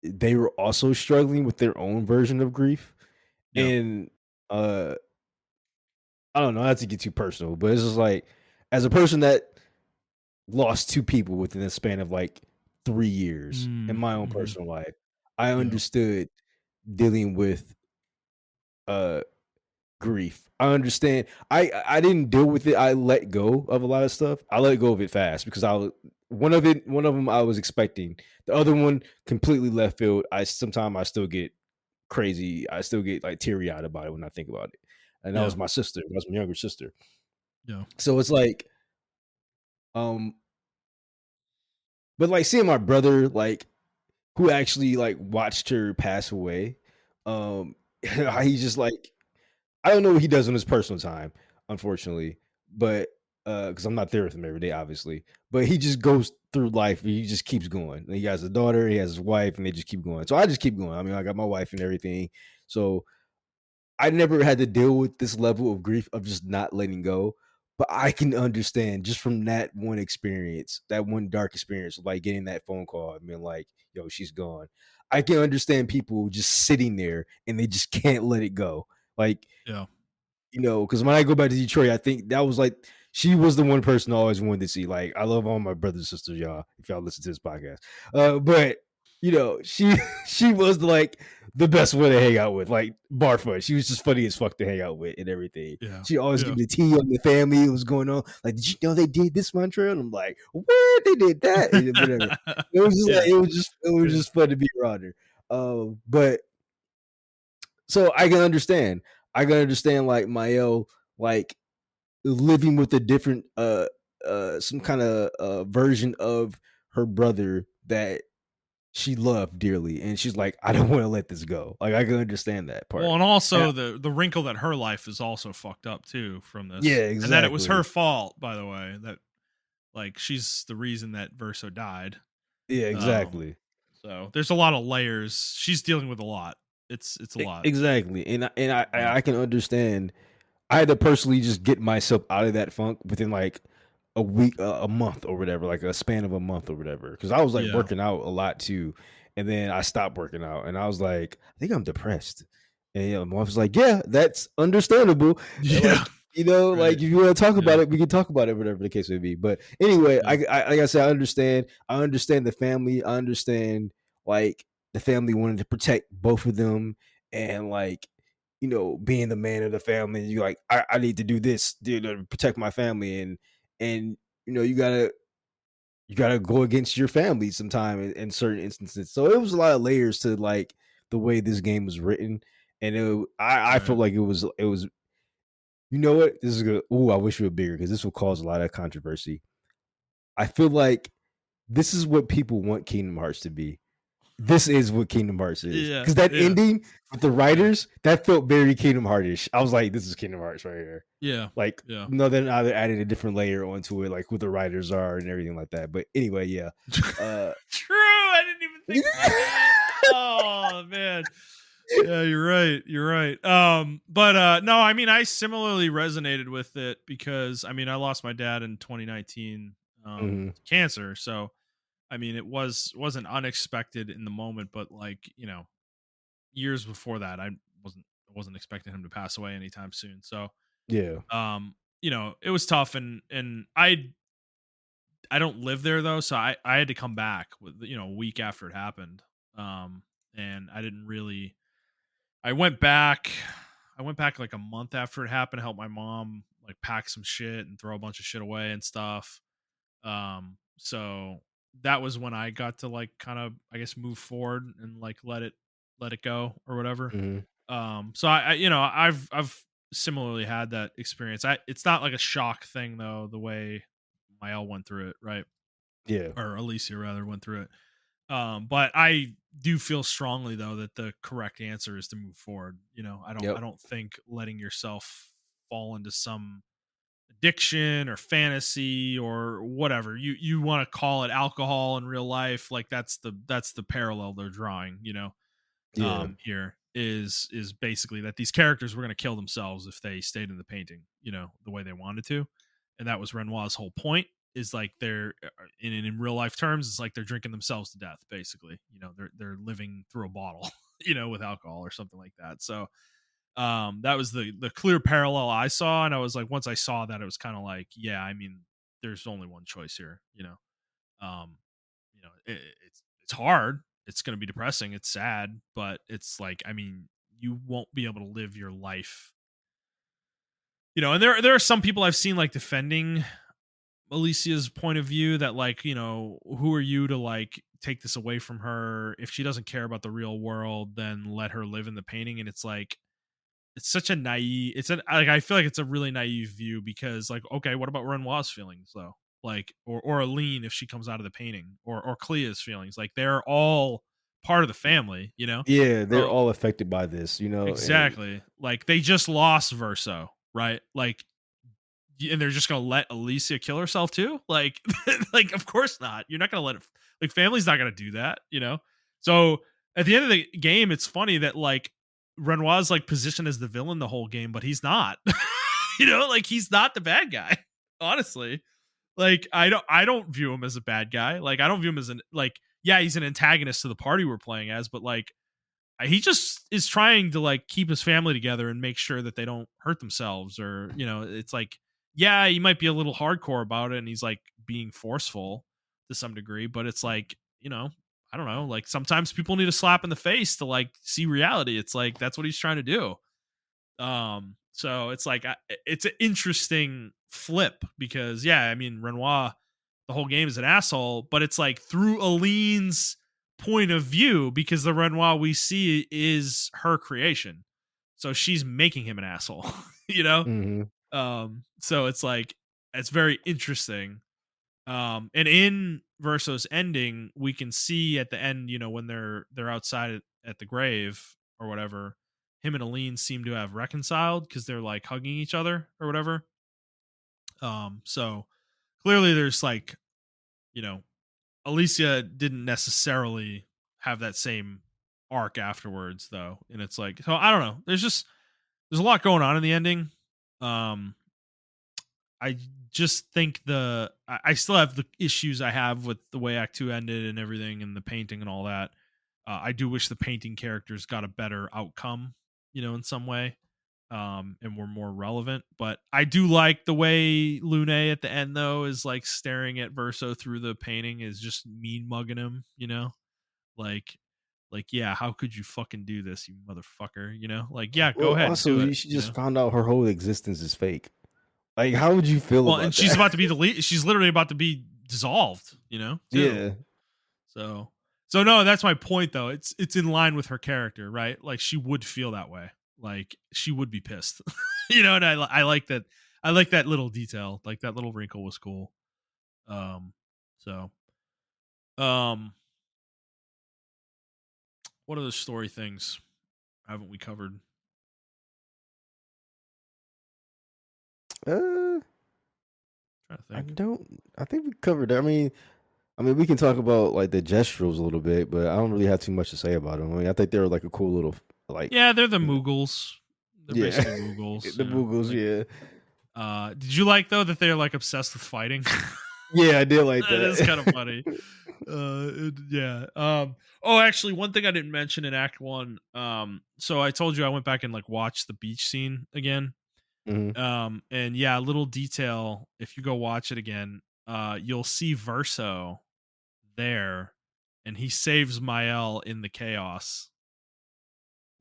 they were also struggling with their own version of grief. Yeah. And uh I don't know, not to get too personal, but it's just like as a person that lost two people within the span of like 3 years in Mm, my own hmm. personal life, I Yeah. understood dealing with uh grief. I understand. I didn't deal with it. I let go of a lot of stuff. I let go of it fast because I was one of them I was expecting. The other one completely left field. I still get crazy. I still get like teary eyed about it when I think about it. And that Yeah. was my sister. That was my younger sister. Yeah. So it's like, um, but like seeing my brother, like who actually like watched her pass away. He's just like I don't know what he does in his personal time, unfortunately, but because I'm not there with him every day, obviously. But he just goes through life. He just keeps going. And he has a daughter, he has his wife, and they just keep going. So I just keep going. I mean, I got my wife and everything. So I never had to deal with this level of grief of just not letting go. But I can understand just from that one experience, that one dark experience, like getting that phone call and being like, yo, she's gone. I can understand people just sitting there and they just can't let it go. Like, Yeah. because when I go back to Detroit, I think that was like she was the one person I always wanted to see. Like, I love all my brothers and sisters, y'all. If y'all listen to this podcast, but she she was like the best one to hang out with. Like bar fun, she was just funny as fuck to hang out with and everything. Yeah. She always Yeah. give me the tea on the family. What was going on? Like, did you know they did this, Montrell? And I'm like, what? They did that? And whatever. It was just Yeah. like it was Yeah. just fun to be around her. But so I can understand. I can understand like Mael like living with a different some kind of version of her brother that she loved dearly, and she's like, "I don't wanna let this go." Like, I can understand that Well, part. and And I also the wrinkle that her life is also fucked up too from this, Yeah, and that it was her exactly. fault, by the way, that, like, she's the reason that Verso died. Yeah, Um, exactly. so there's a lot of layers. She's dealing with a lot. It's a lot. Exactly, and Yeah. I can understand. I had to personally just get myself out of that funk within, like, a week, a month or whatever, like, a span of a month or whatever. Because I was, like, Yeah. working out a lot too, and then I stopped working out, and I was like, "I think I'm depressed." And, my wife was like, "Yeah, that's understandable." And, Yeah. like, like, Right. "If you wanna talk Yeah. about it, we can talk about it," whatever the case may be. But anyway, Yeah. like I said, I understand the family, I understand, like, the family wanted to protect both of them, and, like, being the man of the family, you like, I need to do this, dude, to protect my family, and you gotta go against your family sometime in certain instances. So it was a lot of layers to like the way this game was written, and I Right. felt like it was. You know what? This is good. Ooh, I wish we were bigger because this will cause a lot of controversy. I feel like this is what people want Kingdom Hearts to be. This is what Kingdom Hearts is. Yeah. Because that Yeah. ending with the Yeah. writers, that felt very Kingdom Heartish. I was like, this is Kingdom Hearts right here. Yeah. Like, Yeah. no, then now they're adding a different layer onto it, like who the writers are and everything like that. But anyway, yeah. Uh True. I didn't even think about that. Oh man. Yeah, you're right. You're right. But no, I mean I similarly resonated with it because I mean I lost my dad in 2019 mhm. to cancer. So I mean it wasn't unexpected in the moment, but like, years before that I wasn't expecting him to pass away anytime soon. So Yeah. it was tough and I don't live there though, so I had to come back with a week after it happened. Um and I didn't really I went back I went back like a month after it happened to help my mom like pack some shit and throw a bunch of shit away and stuff. So that was when I got to like kind of I guess move forward and like let it go or whatever. Mhm. So I've similarly had that experience. It's not like a shock thing though, the way Mael went through it, right? Yeah. Or Alicia rather went through it. But I do feel strongly though that the correct answer is to move forward. I Yep. don't think letting yourself fall into some addiction or fantasy or whatever you want to call it, alcohol in real life, like that's the parallel they're drawing, Yeah. here is basically that these characters were going to kill themselves if they stayed in the painting, the way they wanted to, and that was Renoir's whole point. Is like they're in real life terms, it's like they're drinking themselves to death, basically. They're living through a bottle, with alcohol or something like that. So that was the clear parallel I saw, and I was like, once I saw that, it was kind of like, yeah, I mean, there's only one choice here. Um, it's hard. It's going to be depressing. It's sad, but it's like, I mean, you won't be able to live your life. And there are some people I've seen like defending Alicia's point of view that like, who are you to like take this away from her? If she doesn't care about the real world, then let her live in the painting. And it's like, it's such a naive, like I feel like it's a really naive view because like, okay, what about Renoir's feelings though? Like, or Aline if she comes out of the painting, or Clea's feelings, like they're all part of the family. Yeah, they're So all affected by this, and exactly, like they just lost Verso, right? Like, and they're just gonna let Alicia kill herself too? Like, like of course not. You're not gonna let it. Like, family's not gonna do that. So at the end of the game, it's funny that like Renoir's like positioned as the villain the whole game, but he's not. Like he's not the bad guy. Honestly, like I don't view him as a bad guy. Like I don't view him as an like yeah, he's an antagonist to the party we're playing as, but like he just is trying to like keep his family together and make sure that they don't hurt themselves, or it's like, yeah, he might be a little hardcore about it and he's like being forceful to some degree, but it's like, I don't know, like sometimes people need a slap in the face to like see reality. It's like that's what he's trying to do. So it's like it's an interesting flip because yeah, I mean Renoir, the whole game is an asshole, but it's like through Aline's point of view because the Renoir we see is her creation, so she's making him an asshole. you know. mhm. So it's like it's very interesting. And in Verso's ending, we can see at the end, when they're outside at the grave or whatever, him and Aline seem to have reconciled because they're like hugging each other or whatever. So clearly there's like, you know, Alicia didn't necessarily have that same arc afterwards though. And it's like, so I don't know. There's a lot going on in the ending. Um I just think I still have the issues I have with the way Act 2 ended and everything and the painting and all that. I do wish the painting characters got a better outcome, in some way, and were more relevant. But I do like the way Lune at the end though is like staring at Verso through the painting, is just mean mugging him, like yeah, how could you fucking do this, you motherfucker? Like yeah, go Well, ahead, also, do it. she just found out her whole existence is fake. Like, how would you feel Well, and about she's that? about to be she's literally about to be dissolved, too. Yeah. So no, that's my point though. It's in line with her character, right? Like she would feel that way. Like she would be pissed. And I like that. I like that little detail. Like that little wrinkle was cool. Um so um what other story things haven't we covered? Uh, I'm trying to I think. don't. I think we covered that. I mean, we can talk about like the Gestrels a little bit, but I don't really have too much to say about them. I mean, I think they were like a cool little like, Yeah, they're the Moogles. They're yeah, basically Moogles, the Boogles. like Yeah, did you like though that they're like obsessed with fighting? yeah, I did like That is kind of that. funny. Yeah. Oh, actually, one thing I didn't mention in Act 1. So I told you I went back and like watched the beach scene again. Hmm. And yeah, a little detail. If you go watch it again, you'll see Verso there, and he saves Mael in the chaos.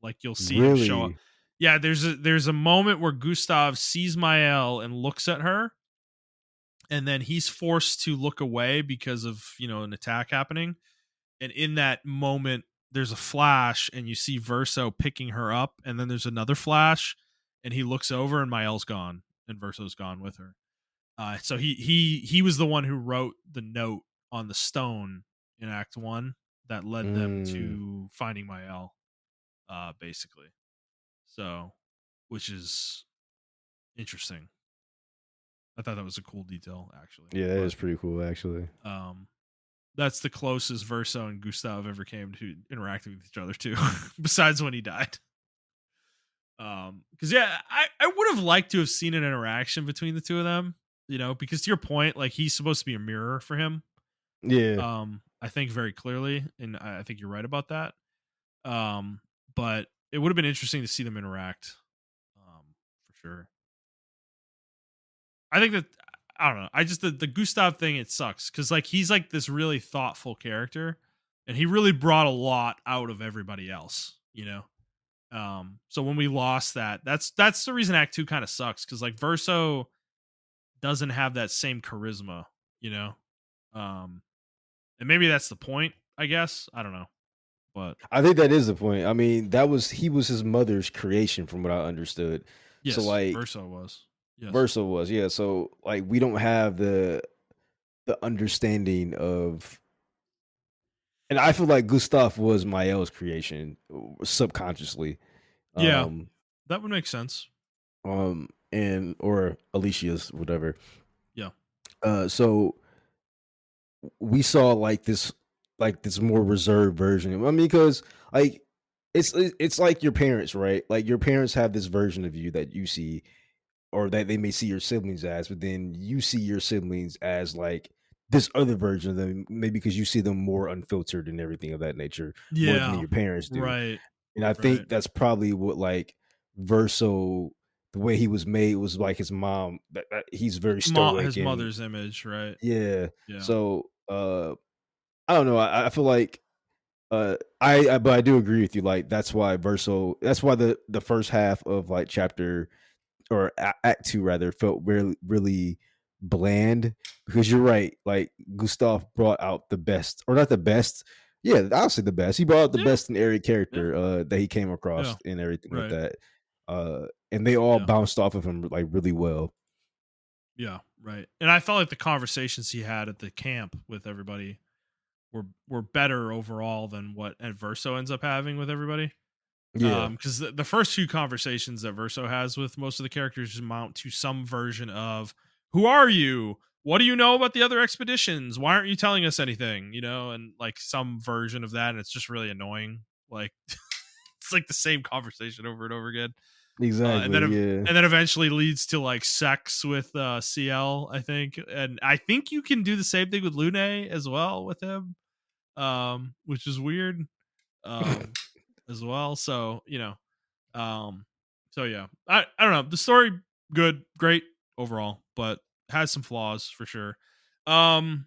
Like you'll see him show up. Really? Yeah, there's a moment where Gustav sees Mael and looks at her, and then he's forced to look away because of an attack happening. And in that moment there's a flash and you see Verso picking her up, and then there's another flash and he looks over and Mael's gone and Verso's gone with her. So he was the one who wrote the note on the stone in Act 1 that led them Mm, to finding Mael, basically. So, which is interesting. I thought that was a cool detail, actually. yeah, that But is pretty cool, actually. um that's the closest Verso and Gustav ever came to interacting with each other too, besides when he died. Because yeah, I would have liked to have seen an interaction between the two of them, because to your point, like he's supposed to be a mirror for him. Yeah, I think very clearly, and I think you're right about that. But it would have been interesting to see them interact, for sure. I think that I don't know. I just the Gustav thing, it sucks because like he's like this really thoughtful character, and he really brought a lot out of everybody else. So when we lost that, that's the reason Act 2 kind of sucks, because like Verso doesn't have that same charisma, you know. Um, and maybe that's the point. I guess I don't know, but I think that is the point. I mean, he was his mother's creation, from what I understood. So yes, like, Verso was yes, Versa was, yeah. So like, we don't have the understanding of, and I feel like Gustav was Mael's creation subconsciously, yeah, um, that would make sense. and or Alicia's, whatever. Yeah, So we saw like this more reserved version. I mean, because like it's like your parents, right? Like your parents have this version of you that you see, or that they may see your siblings as, but then you see your siblings as like this other version of them, maybe because you see them more unfiltered and everything of that nature, more than yeah, your parents do. right, And I right. think that's probably what like Verso, the way he was made was like his mom. That he's very stoic His and mother's image, right? yeah. Yeah, So I don't know. I feel like but I do agree with you. Like that's why Verso. That's why the first half of like chapter or act two rather felt really bland, because you're right. Like Gustav brought out the best, or not the best. Yeah, I'll say the best. He brought out the yeah, best in every yeah, character that he came yeah, across and everything like right, that. And they all yeah, bounced off of him like really well. yeah. Right. And I felt like the conversations he had at the camp with everybody were better overall than what Verso ends up having with everybody. Yeah, Because the first few conversations that Verso has with most of the characters amount to some version of "Who are you? What do you know about the other expeditions? Why aren't you telling us anything?" You know, and like some version of that, and it's just really annoying. Like it's like the same conversation over and over again. And exactly. then Yeah, and then eventually leads to like sex with CL, I think, and I think you can do the same thing with Lune as well with him, which is weird, um, as well. So um, so yeah, I don't know. The story good, great overall, but has some flaws for sure. Um,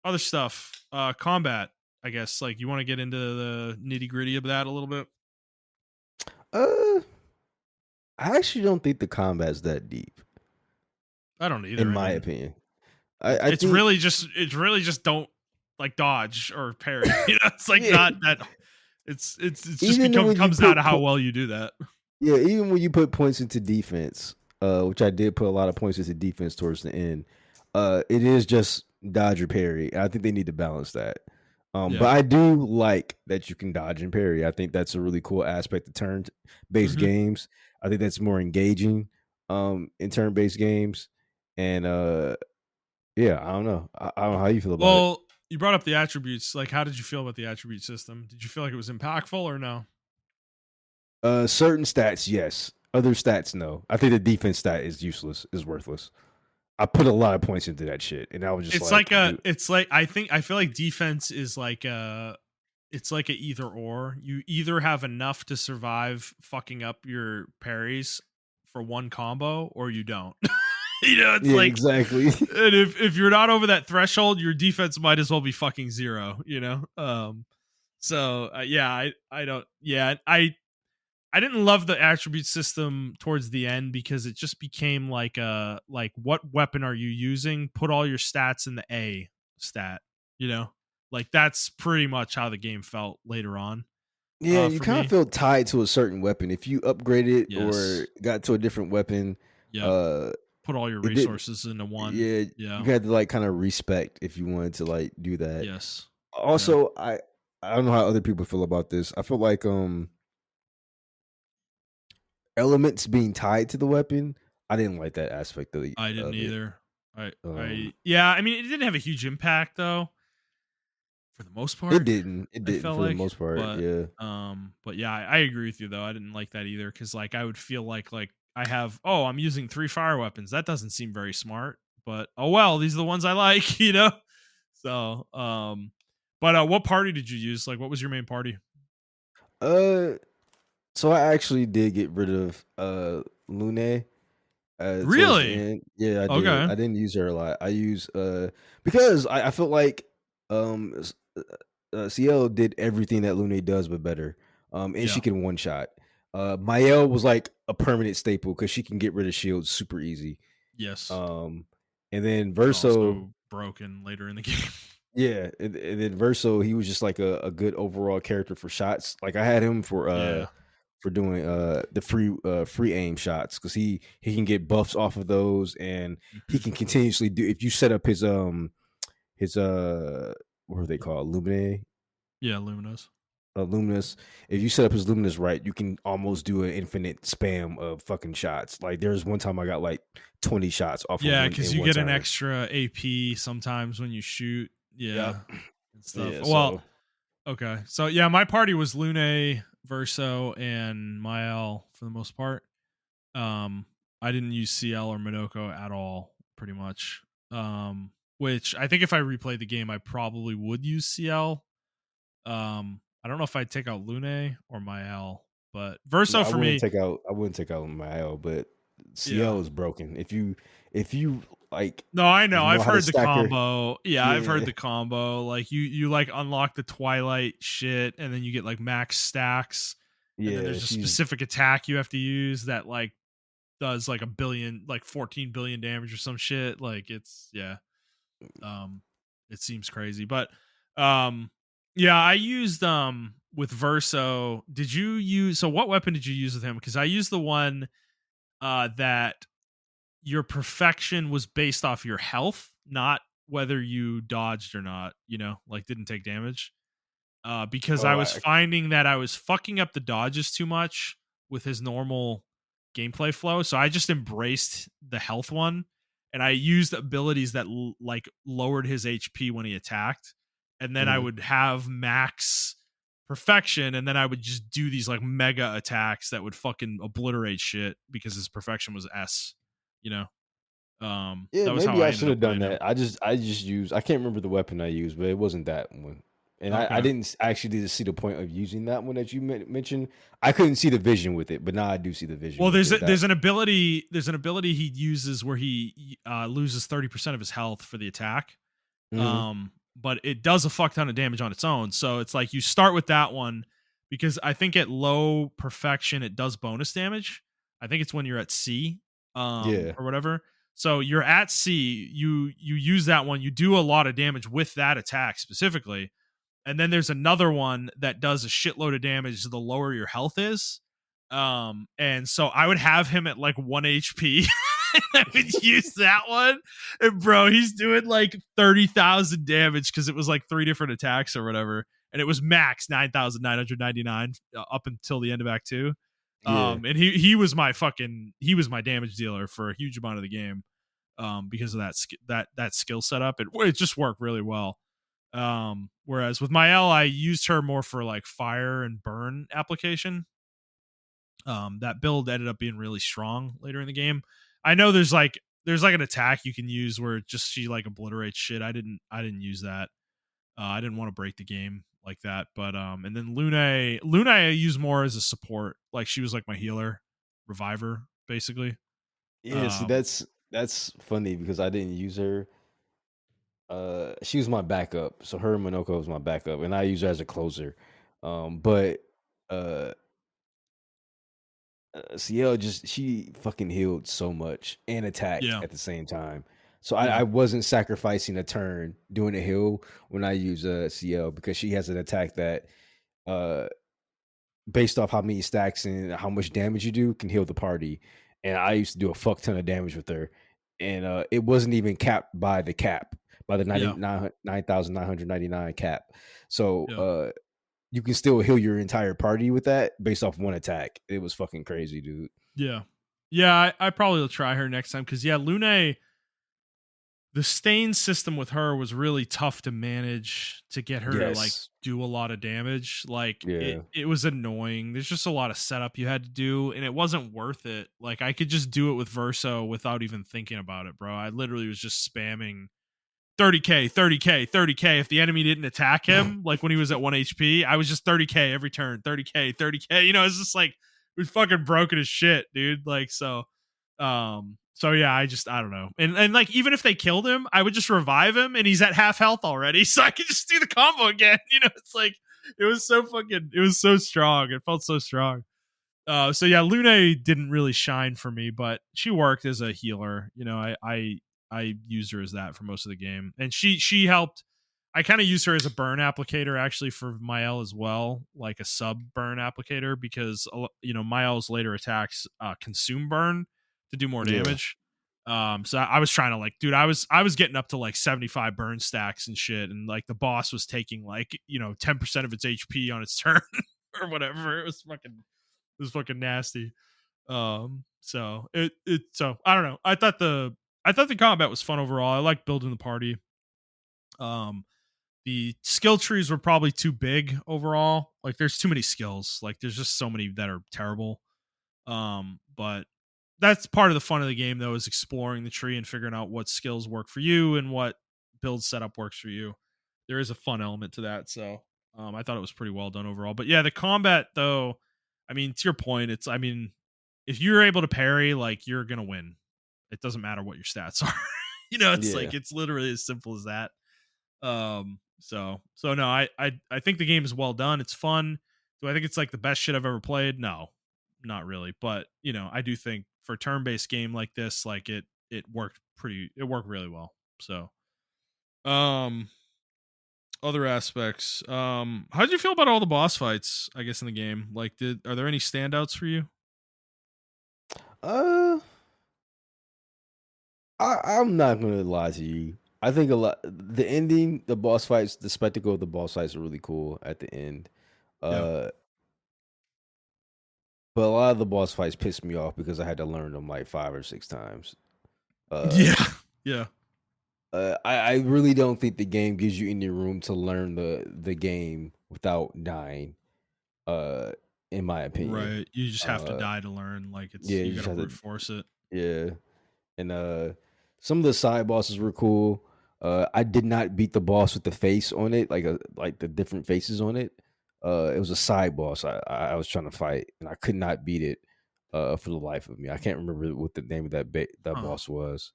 Other stuff, combat. I guess like you want to get into the nitty gritty of that a little bit. uh, I actually don't think the combat's that deep, I don't in either. I my mean, opinion. It's I it's think really just it's really just don't like dodge or parry. It's like yeah, not that. It's just even when you comes down put to how well you do that. yeah, even when you put points into defense, which I did put a lot of points into defense towards the end, it is just dodge or parry. I think they need to balance that. But Yeah. I do like that you can dodge and parry. I think that's a really cool aspect of turn-based Hmm. games. I think that's more engaging in turn-based games. And yeah, I don't know. I don't know how you feel about it. Well, you brought up the attributes. Like, how did you feel about the attribute system? Did you feel like it was impactful or no? Certain stats, yes. Other stats, no. I think the defense stat is useless, is worthless. I put a lot of points into that shit, and I was just It's like, like a. dude, It's like I feel like defense is like a. It's like a either or. You either have enough to survive fucking up your parries for one combo, or you don't. It's yeah, like, exactly. and if you're not over that threshold, your defense might as well be fucking zero. So yeah, I don't. Yeah, I didn't love the attribute system towards the end because it just became like what weapon are you using? Put all your stats in the A stat. You know, like that's pretty much how the game felt later on. Yeah, you For kind of me, feel tied to a certain weapon. If you upgraded yes, or got to a different weapon, yep. uh, Put all your it didn't. resources into one. Yeah, you Yeah, had to like kind of respect if you wanted to like do that. yes, yeah. Also, I don't know how other people feel about this. I feel like elements being tied to the weapon. I didn't like that aspect I didn't of it. either. I Um, yeah. I mean, it didn't have a huge impact though, for the most it part. didn't. It I didn't felt for the like, most part. Yeah. but yeah, I agree with you though. I didn't like that either because like I would feel like I have I'm using 3 fire weapons. That doesn't seem very smart, but oh well, these are the ones I like, you know. So but what party did you use? Like, what was your main party? Uh, so I actually did get rid of Lune towards the Really? end. Yeah, I did. Okay. I didn't use her a lot. I use because I felt like CL did everything that Lune does but better. And she Yeah. can one shot. Mael was like a permanent staple because she can get rid of shields super easy. Yes. Um, and then But Verso, also broken later in the game. yeah, and then Verso, he was just like a good overall character for shots. Like I had him Yeah. for doing the free aim shots because he can get buffs off of those and he Hmm. can continuously do if you set up his what are they called, Lumine, Yeah, Luminous. Luminous. If you set up his Luminous right, you can almost do an infinite spam of fucking shots. Like there's one time I got like 20 shots off of Yeah, one because in you one get an turn. extra AP sometimes when you shoot. Yep. Yeah, and stuff. Yeah. Well, So okay. So yeah, my party was Lune, Verso, and Mael for the most part. Um, I didn't use CL or Minoko at all, pretty much. Which I think if I replayed the game, I probably would use CL. I don't know if I'd take out Lune or Mael, but no, Verso for me, I wouldn't take out my L, but yeah. CL is broken. If you like No, I if know. you know I've how to heard the stack her, combo. Yeah, I've heard yeah, the combo. Like you like unlock the Twilight shit, and then you get like max stacks, and then yeah, there's a she's specific attack you have to use that like does like a billion, like 14 billion damage or some shit. Like it's yeah. Um, it seems crazy, but um, yeah, I used with Verso. Did you use? So what weapon did you use with him? Because I used the one that your perfection was based off your health, not whether you dodged or not, like didn't take damage. Because I Oh, was finding that I was fucking up the dodges too much with his normal gameplay flow. So I just embraced the health one, and I used abilities that like lowered his HP when he attacked. And then I mhm. would have max perfection, and then I would just do these like mega attacks that would fucking obliterate shit because his perfection was S. You know, Yeah, that was how maybe I I ended should up have done playing him. that. I just used I can't remember the weapon I used, but it wasn't that one. And I Okay. didn't actually see the point of using that one that you mentioned. I couldn't see the vision with it, but now I do see the vision Well, with it. That there's an ability he uses where he loses 30% of his health for the attack. mhm. But it does a fuck ton of damage on its own. So it's like you start with that one because I think at low perfection it does bonus damage. I think it's when you're at C, Yeah. or whatever. So you're at C, you use that one, you do a lot of damage with that attack specifically. And then there's another one that does a shitload of damage the lower your health is. And so I would have him at like 1 HP. I would use that one. And bro, he's doing like 30,000 damage because it was like 3 different attacks or whatever. And it was max 9,999 up until the end of Act 2. Yeah. And he was my damage dealer for a huge amount of the game. Because of that skill setup. It just worked really well. Whereas with Mael, I used her more for like fire and burn application. That build ended up being really strong later in the game. I know there's like an attack you can use where just she like obliterates shit. I didn't use that. I didn't want to break the game like that. But and then Luna I use more as a support. Like she was like my healer, reviver, basically. Yeah, see Um, that's funny because I didn't use her. She was my backup. So her and Minoko was my backup and I use her as a closer. But uh CL just she fucking healed so much and attacked yeah, at the same time. So I yeah, wasn't sacrificing a turn doing a heal when I use CL because she has an attack that uh based off how many stacks and how much damage you do can heal the party. And I used to do a fuck ton of damage with her. And it wasn't even capped by the cap, by the yeah, 9,999 cap. So yeah. you can still heal your entire party with that based off one attack. It was fucking crazy, dude. Yeah. Yeah, I probably will try her next time because yeah, Lune, the stain system with her was really tough to manage to get her to like Yes. do a lot of damage. Like it Yeah. it was annoying. There's just a lot of setup you had to do, and it wasn't worth it. Like I could just do it with Verso without even thinking about it, bro. I literally was just spamming 30k, 30k, 30k. If the enemy didn't attack him, like when he was at 1 HP, I was just 30k every turn, 30k, 30k. It's just like it was fucking broken as shit, dude. Like so yeah, I don't know. And like even if they killed him, I would just revive him and he's at half health already. So I could just do the combo again. It's like it was so strong. It felt so strong. So yeah, Lune didn't really shine for me, but she worked as a healer. I used her as that for most of the game, and she helped. I kind of used her as a burn applicator actually for Mael as well, like a sub burn applicator because Mael's later attacks consume burn to do more Yeah. damage. So I was trying to like, dude, I was getting up to like 75 burn stacks and shit, and like the boss was taking like 10% of its HP on its turn or whatever. It was fucking nasty. So I don't know. I thought the combat was fun overall. I liked building the party. Um, the skill trees were probably too big overall. Like there's too many skills. Like there's just so many that are terrible. But that's part of the fun of the game though, is exploring the tree and figuring out what skills work for you and what build setup works for you. There is a fun element to that. So I thought it was pretty well done overall. But yeah, the combat though, I mean, to your point, if you're able to parry, like you're gonna win. It doesn't matter what your stats are. It's Yeah. like it's literally as simple as that. So no, I think the game is well done. It's fun. Do I think it's like the best shit I've ever played? No, not really. But I do think for a turn-based game like this, like it worked really well. So um other aspects. How did you feel about all the boss fights, I guess, in the game? Like are there any standouts for you? Uh I'm not gonna lie to you. I think a lot the ending, the boss fights, the spectacle of the boss fights are really cool at the end. Yeah. Uh, but a lot of the boss fights pissed me off because I had to learn them like 5 or 6 times. Uh, Yeah. Yeah. I really don't think the game gives you any room to learn the game without dying. Uh, in my opinion. Right. You just have to Uh, die to learn. Like yeah, you you got just to have brute to. force it. Yeah, and some of the side bosses were cool. I did not beat the boss with the face on it, like the different faces on it. It was a side boss I was trying to fight, and I could not beat it for the life of me. I can't remember what the name of that Huh. boss was.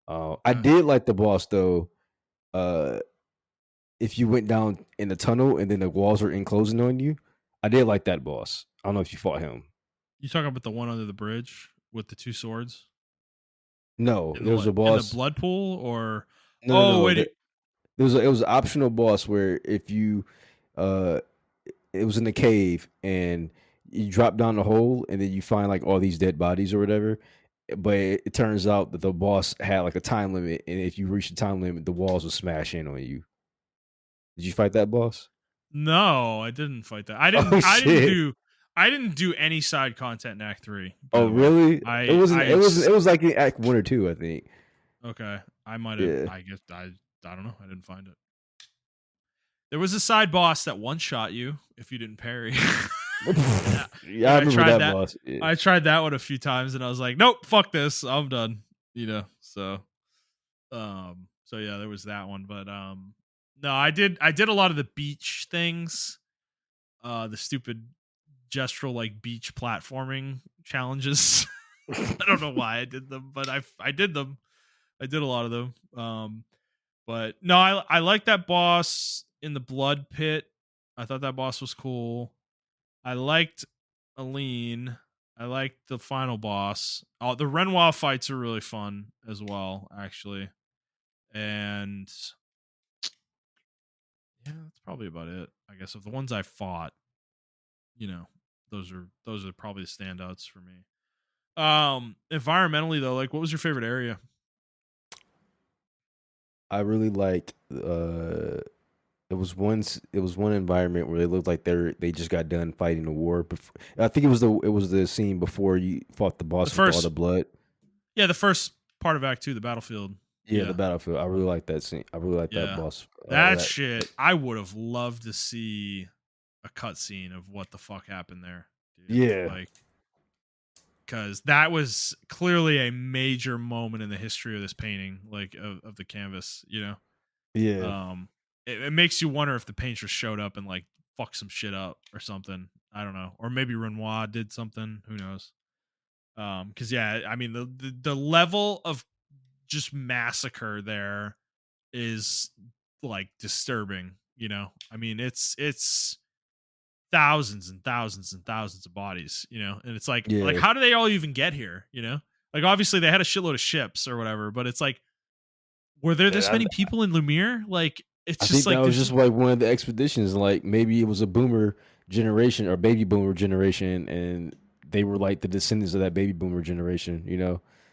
I Okay. did like the boss though. Uh, if you went down in the tunnel and then the walls were enclosing on you, I did like that boss. I don't know if you fought him. You talking about the one under the bridge with the two swords No, in there was a in the boss. blood pool, or No, no, oh no. wait, It was an optional boss where if you uh it was in the cave and you drop down the hole and then you find like all these dead bodies or whatever. But it turns out that the boss had like a time limit, and if you reach the time limit, the walls will smash in on you. Did you fight that boss? no, I didn't fight that. Oh shit! I didn't do any side content in Act 3, by Oh the way. really? It wasn't. I It wasn't. It was like in Act 1 or 2, I think. okay. I might have Yeah. I guess I don't know. I didn't find it. There was a side boss that one shot you if you didn't parry. Yeah. Yeah, And I I remember tried that that. boss. Yeah. I tried that one a few times and I was like, "Nope, fuck this. I'm done." So so yeah, there was that one, but no, I did a lot of the beach things. The stupid gestural like beach platforming challenges. I don't know why I did them, but I did them. I did a lot of them. But no, I like that boss in the blood pit. I thought that boss was cool. I liked Aline. I liked the final boss. Oh, the Renoir fights are really fun as well, actually. And yeah, that's probably about it. I guess of the ones I fought, you know, those are probably the standouts for me. Environmentally though, like what was your favorite area? I really liked it was one environment where they looked like they just got done fighting a war. I think it was the scene before you fought the The boss with all first the blood. Yeah, the first part of Act 2, the battlefield. Yeah, the Yeah. battlefield. I really like that scene. I really like that Yeah. boss. That That shit, I would have loved to see a cutscene of what the fuck happened there, dude. yeah, Like, because that was clearly a major moment in the history of this painting, like of the canvas. yeah, Um, it makes you wonder if the painter showed up and like fucked some shit up or something. I don't know, or maybe Renoir did something. Who knows? Because yeah, I mean the level of just massacre there is like disturbing. I mean it's thousands and thousands and thousands of bodies, and it's like yeah. how do they all even get here? Like obviously they had a shitload of ships or whatever, but it's like were there And this many people in Lumiere? Like it's I just think that like was there's just like one of the expeditions. Like maybe it was a boomer generation or baby boomer generation, and they were like the descendants of that baby boomer generation.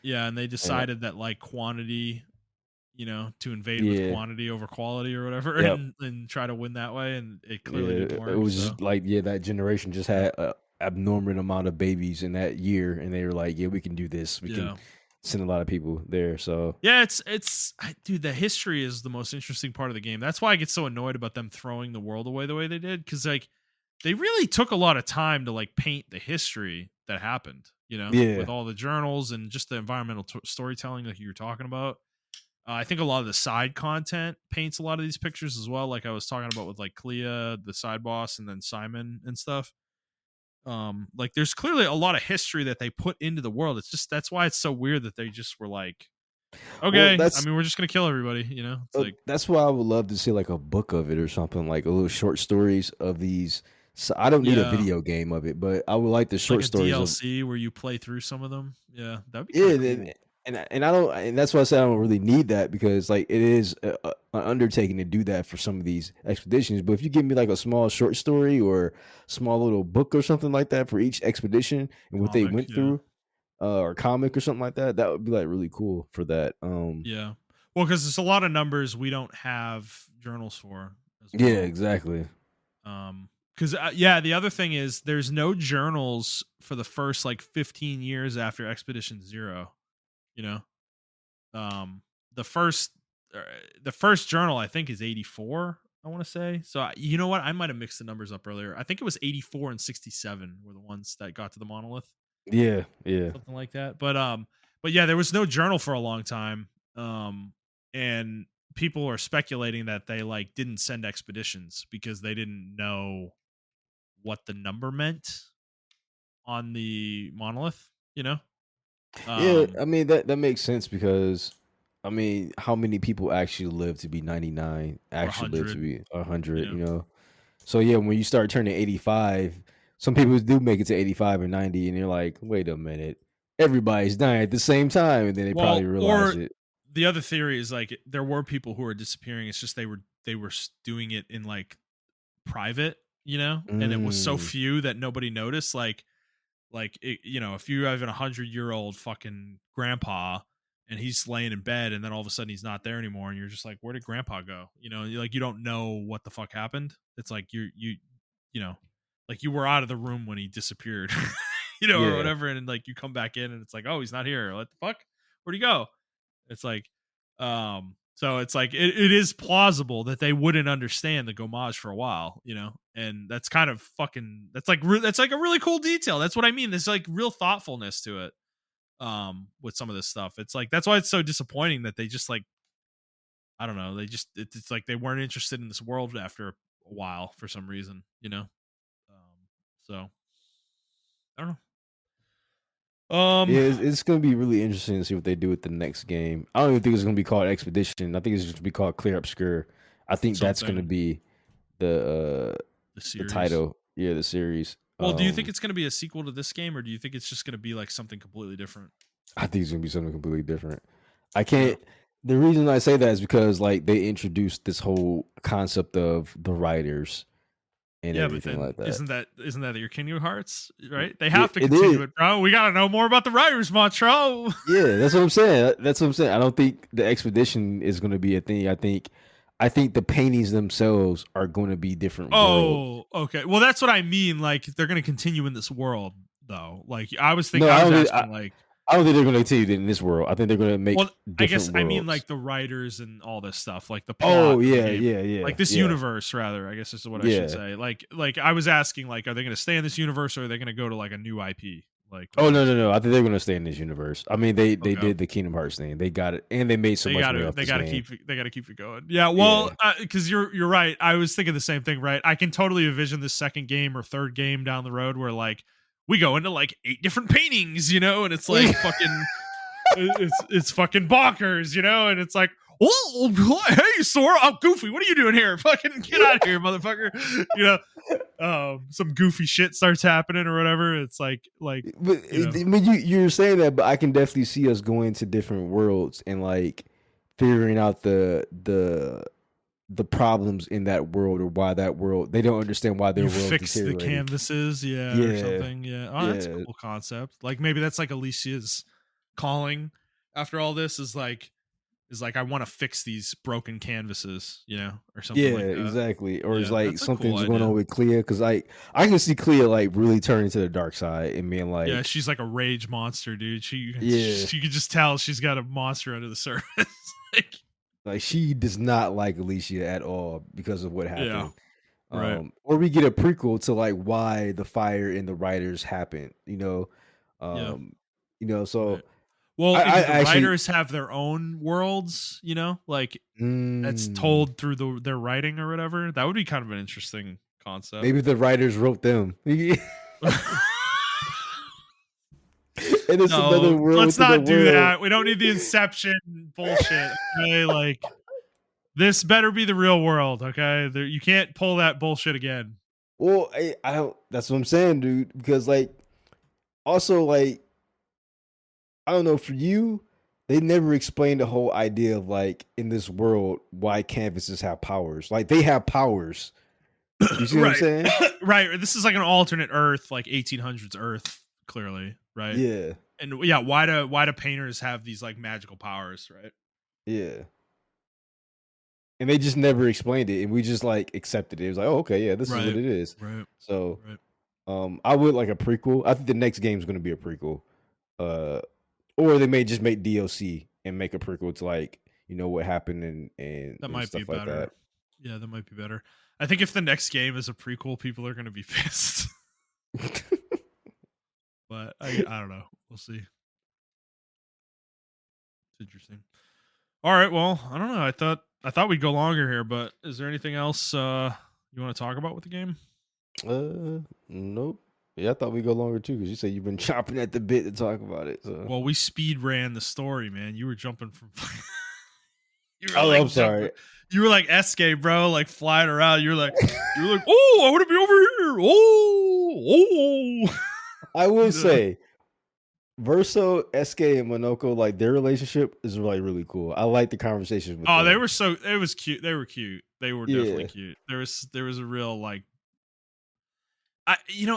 yeah, and they And decided that like quantity, to invade with yeah, quantity over quality or whatever, yep. and try to win that way, and it clearly Yeah, didn't it work. was So just like yeah, that generation just yeah, had a abnormal amount of babies in that year, and they were like, yeah, we can do this. We can yeah. send a lot of people there. So Yeah, dude, the history is the most interesting part of the game. That's why I get so annoyed about them throwing the world away the way they did, cuz like they really took a lot of time to like paint the history that happened, with yeah, all the journals and just the environmental storytelling like you were talking about. I think a lot of the side content paints a lot of these pictures as well, like I was talking about with like Clea, the side boss, and then Simon and stuff. Like there's clearly a lot of history that they put into the world. It's just that's why it's so weird that they just were like, well, okay, I mean, we're just gonna kill everybody. It's like that's why I would love to see like a book of it or something, like a little short stories of these. So I don't need a yeah, video game of it, but I would like the like short a stories of DLC where you play through some of them. Yeah, that'd be kind yeah, of cool. and I don't, and that's why I said I don't really need that because like it is an undertaking to do that for some of these expeditions. But if you give me like a small short story or small little book or something like that for each expedition and what they Comic, went yeah, through, or comic or something like that. That would be like really cool for that. Yeah. Well, because there's a lot of numbers we don't have journals for as Yeah, well. exactly. Because yeah, the other thing is there's no journals for the first like 15 years after Expedition Zero. You know, um, the first uh, the first journal I think is 84. I want to say. So you know what? I might have mixed the numbers up earlier. I think it was 84 and 67 were the ones that got to the monolith, Yeah, yeah, something like that. But yeah, there was no journal for a long time. And people are speculating that they like didn't send expeditions because they didn't know what the number meant on the monolith, you know? yeah. Um I mean that makes sense because I mean, how many people actually live to be 99? or Actually live to 100, be you 100? know. You know. So yeah, when you start turning 85, some people do make it to 85 or 90, and you're like, wait a minute, everybody's dying at the same time, and then they probably Well, realize or it. the other theory is like there were people who were disappearing. It's just they were doing it in like private, you know, and it was so Mm, few that nobody noticed. If you have a 100-year-old fucking grandpa and he's laying in bed and then all of a sudden he's not there anymore and you're just like, where did grandpa go? You don't know what the fuck happened. It's like you know like you were out of the room when he disappeared. Or yeah, whatever, and like you come back in and it's like, oh, he's not here. What the fuck? Where'd he go? It's like, so it's like it is plausible that they wouldn't understand the gomage for a while, and that's kind of fucking that's like a really cool detail. That's what I mean. There's like real thoughtfulness to it, with some of this stuff. It's like that's why it's so disappointing that they just like, I don't know, it's like they weren't interested in this world after a while for some reason, so I don't know. yeah. It's gonna be really interesting to see what they do with the next game. I don't even think it's gonna be called Expedition. I think it's just gonna be called Clear Obscur. I think that's gonna Something, be the the the series. title. Yeah, the series. Well, do you think it's going to be a sequel to this game, or do you think it's just going to be like something completely different? I think it's gonna be something completely different. I Yeah. can't. The reason I say that is because like they introduced this whole concept of the writers and Yeah, but everything then like that. isn't that your Kingdom Hearts, right? They have It, to it continue is. it, bro. We got to know more about the writers, Montrell. Yeah, that's what I'm saying. That's what I'm saying. I don't think the expedition is going to be a thing. I think the paintings themselves are going to be different worlds. Oh, okay. Well, that's what I mean. Like they're going to continue in this world, though. Like No, I I was don't think. asking, like, I don't think they're going to continue in this world. I think they're going to make well, I guess different I mean worlds. like the writers and all this stuff, like the plot Oh of the yeah, game, yeah, yeah, like this yeah, universe, rather. I guess is what I should yeah. say. Like I was asking, like, are they going to stay in this universe, or are they going to go to like a new IP, like with Oh the no, next no, no! game? I think they're going to stay in this universe. I mean, they Okay. did the Kingdom Hearts thing. They got it, and they made so much money off They this got to game. keep it going. Yeah, well, Yeah, because you're right. I was thinking the same thing. Right, I can totally envision this second game or third game down the road where like we go into like 8 different paintings, and it's like fucking it's fucking bonkers, and it's like, oh, hey, Sora, I'm Goofy. What are you doing here? Fucking get out of here, motherfucker. Some goofy shit starts happening or whatever. It's but I mean, you're saying that, but I can definitely see us going to different worlds and like figuring out the problems in that world or why that world they don't understand why their you world's fix the deteriorating. canvases, yeah, or Yeah, something. Yeah. Oh, that's a yeah, cool concept. Like maybe that's like Alicia's calling after all this is like I want to fix these broken canvases, or something yeah, like that. exactly. Or it's Yeah, like that's a cool something's going idea. on with Clea because I can see Clea like really turning to the dark side and being Yeah, like, she's like a rage monster, dude. She yeah, she could just tell she's got a monster under the surface. like, like she does not like Alicia at all because of what yeah, happened. right. Or we get a prequel to like why the fire in the writers happened, Yeah, um, right. so Well, I do the actually, writers have their own worlds, like that's mm, told through their writing or whatever? That would be kind of an interesting concept. maybe the writers wrote them, and it's another No, world let's within a not do world. that. We don't need the Inception bullshit. Okay, like this better be the real world. Okay, you can't pull that bullshit again. Well, I don't. That's what I'm saying, dude. Because like, also like, I don't know for you, they never explained the whole idea of like in this world why canvases have powers. Like they have powers. You see what I'm Right. saying? Right. This is like an alternate Earth, like 1800s Earth, clearly, right? Yeah. And yeah, why do painters have these like magical powers, right? Yeah. And they just never explained it, and we just like accepted it. It was like, oh, okay, yeah, this is what Right. it is. Right. So, Right. I would like a prequel. I think the next game is going to be a prequel, uh, or they may just make DLC and make a prequel to like what happened and That and might be stuff like that. better. Yeah, that might be better. I think if the next game is a prequel, people are going to be pissed. But I don't know. We'll see. It's interesting. All right. Well, I don't know. I thought we'd go longer here, but is there anything else you want to talk about with the game? Nope. Yeah, I thought we'd go longer too because you said you've been chopping at the bit to talk about it. So, Well, we speed ran the story, man. You were jumping from you were oh, like I'm jumping. sorry. You were like SK, bro, like flying around. You were like, oh, I want to be over here. Oh. I will You know? say, Verso, SK, and Monoko, like their relationship is like really cool. I like the conversations with Oh, they them. were so it was cute. They were cute. They were definitely Yeah, cute. There was a real like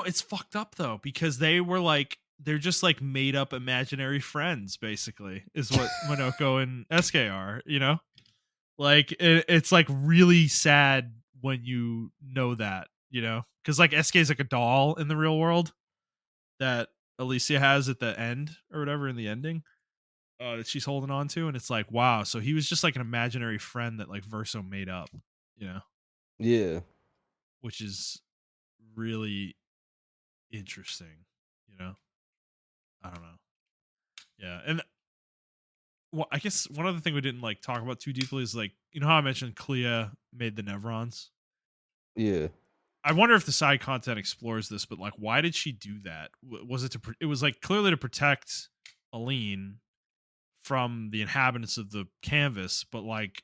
it's fucked up though because they're just like made up imaginary friends basically is what Monoko and SK are, Like it's like really sad when you know that, cuz like SK is like a doll in the real world that Alicia has at the end or whatever in the ending. That she's holding on to and it's like wow, so he was just like an imaginary friend that like Verso made up, you know, yeah, which is really interesting, you know. I don't know. Yeah, and well, I guess one other thing we didn't like talk about too deeply is like how I mentioned Clea made the Nevrons. yeah. I wonder if the side content explores this, but like, why did she do that? Was it it was like clearly to protect Aline from the inhabitants of the canvas, but like,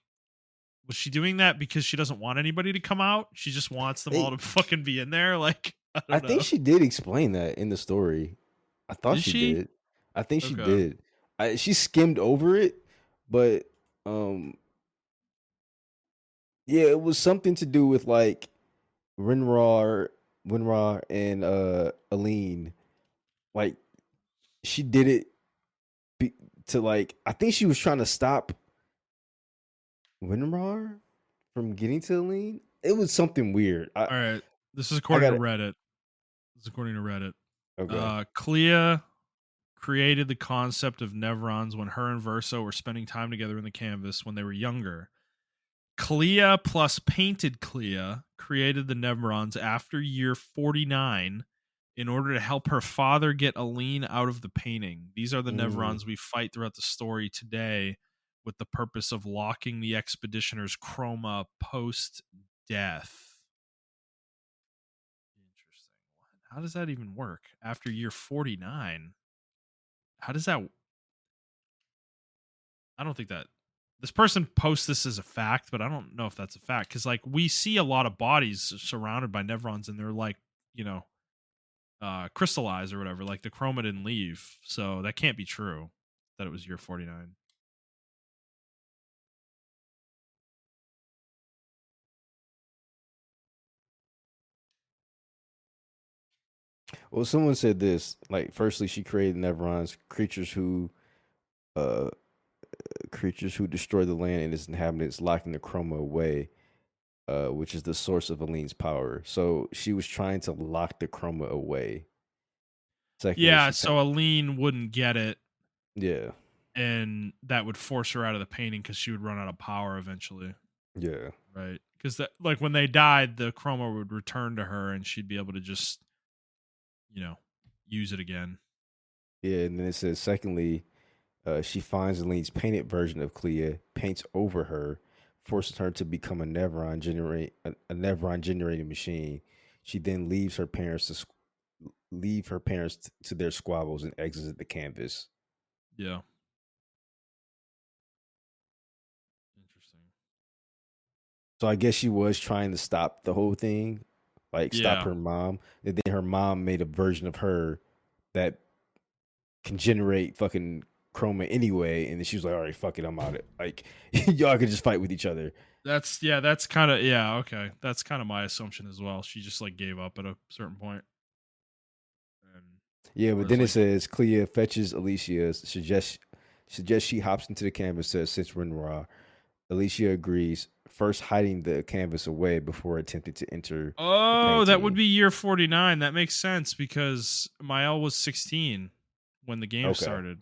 was she doing that because she doesn't want anybody to come out? She just wants them all They, to fucking be in there. Like, I I don't think know. she did explain that in the story. I thought Did she she? did. I think she Okay. did. She skimmed over it, but um, yeah, it was something to do with like Winrar, Winrar, and Aline. Like she did it be, to like. I think she was trying to stop Winrar from getting to Aline. It was something weird. I All right. This is I according got to it. Reddit. This is according to Reddit. Okay. Clea created the concept of Nevrons when her and Verso were spending time together in the canvas when they were younger. Clea plus painted Clea created the Nevrons after year 49 in order to help her father get Aline out of the painting. These are the Mm, Nevrons we fight throughout the story today with the purpose of locking the expeditioner's chroma post death. Interesting. What? How does that even work after year 49? How does that I don't think that this person posts this as a fact, but I don't know if that's a fact because like we see a lot of bodies surrounded by nevrons and they're like, you know, crystallized or whatever. Like the chroma didn't leave, so that can't be true. That it was year 49. well, someone said this. Like, firstly, she created Neverons, uh, creatures who destroy the land and its inhabitants, locking the chroma away, which is the source of Aline's power. So she was trying to lock the chroma away. Secondly, Yeah, so Aline wouldn't get it, yeah, and that would force her out of the painting because she would run out of power eventually, yeah, right? Because that like when they died, the chroma would return to her, and she'd be able to just you know use it again. yeah. And then it says, secondly, she finds Aline's painted version of Clea, paints over her, forces her to become a Nevron generating machine. She then leave her parents to their squabbles and exits the canvas. Yeah, interesting. So I guess she was trying to stop the whole thing, like stop Yeah, her mom. And then her mom made a version of her that can generate fucking chroma anyway. And then she was like, "All right, fuck it, I'm out it. Like y'all can just fight with each other." that's kind of yeah, okay. That's kind of my assumption as well. She just like gave up at a certain point. And Yeah, but Whereas then it like, says Clea fetches Alicia, suggests she hops into the canvas to assist Renoir. Alicia agrees, first hiding the canvas away before attempting to enter the oh, that would painting. be year 49. That makes sense because Mael was 16 when the game Okay. started.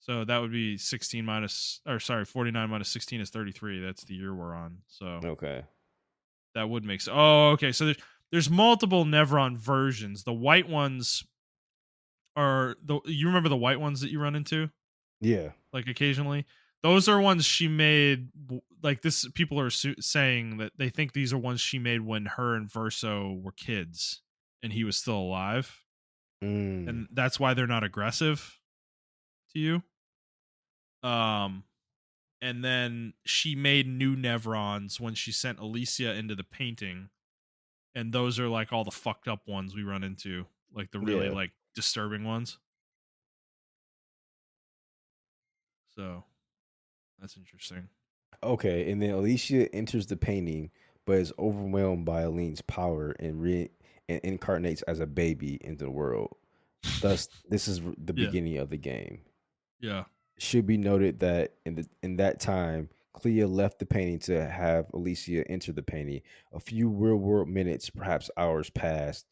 So that would be 16 minus, or sorry, 49 minus 16 is 33. That's the year we're on. So Okay. that would make sense. Oh, okay. So there's multiple Nevron versions. The white ones are you remember the white ones that you run into Yeah. like occasionally? Those are ones she made like this people are saying that they think these are ones she made when her and Verso were kids and he was still alive. Mm. And that's why they're not aggressive to you. Um and then she made new Nevrons when she sent Alicia into the painting, and those are like all the fucked up ones we run into, like the really Yeah. like disturbing ones. So that's interesting. Okay. And then Alicia enters the painting, but is overwhelmed by Aline's power and incarnates as a baby into the world. Thus, this is the Yeah, beginning of the game. yeah, Should be noted that in that time, Clea left the painting to have Alicia enter the painting. A few real world minutes, perhaps hours, passed,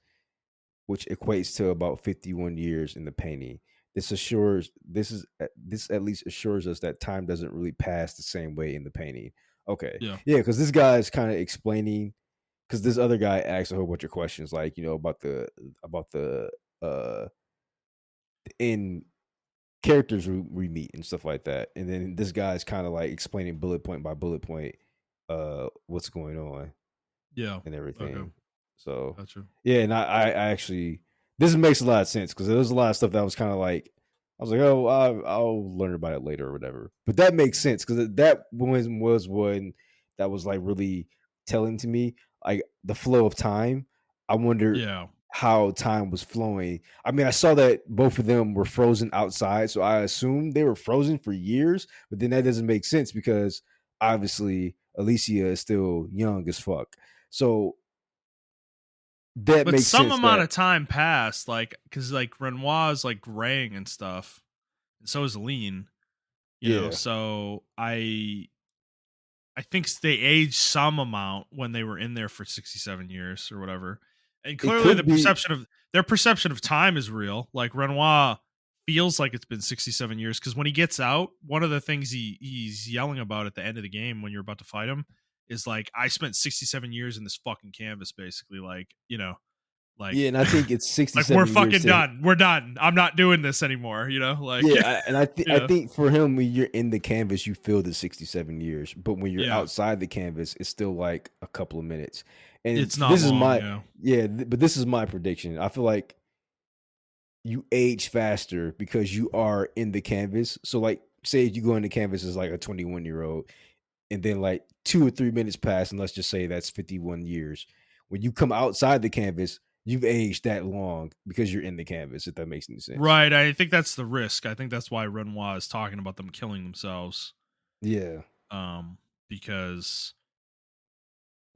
which equates to about 51 years in the painting. This at least assures us that time doesn't really pass the same way in the painting. Okay, yeah. yeah, because this guy is kind of explaining. Because this other guy asked a whole bunch of questions, like about the uh in characters we meet and stuff like that. And then this guy's kind of like explaining bullet point by bullet point what's going on Yeah. and Okay. everything. So Gotcha. yeah, and I actually this makes a lot of sense because there was a lot of stuff that was kind of like I was like, oh, I'll learn about it later or whatever. But that makes sense because that one was one that was like really telling to me, like the flow of time. I wonder Yeah. how time was flowing. I mean, I saw that both of them were frozen outside, so I assumed they were frozen for years. But then that doesn't make sense because obviously Alicia is still young as fuck. So that But makes some sense amount that of time passed, like because like Renoir's like graying and stuff, and so is Lean. yeah, So I think they aged some amount when they were in there for 67 years or whatever. And it clearly could be. their perception of time is real. Like Renoir feels like it's been 67 years because when he gets out, one of the things he's yelling about at the end of the game when you're about to fight him is like, I spent 67 years in this fucking canvas, basically. Like, like Yeah, and I think it's like we're 67 years fucking to done. We're done. I'm not doing this anymore, like yeah, and I yeah. think for him when you're in the canvas you feel the 67 years, but when you're Yeah. outside the canvas it's still like a couple of minutes. And It's not this is long, my yeah. but this is my prediction. I feel like you age faster because you are in the canvas. So like say you go in the canvas as like a 21-year-old and then like 2 or 3 minutes pass and let's just say that's 51 years. When you come outside the canvas, you've aged that long because you're in the canvas, if that makes any sense. Right. I think that's the risk. I think that's why Renoir is talking about them killing themselves. Yeah. Um, because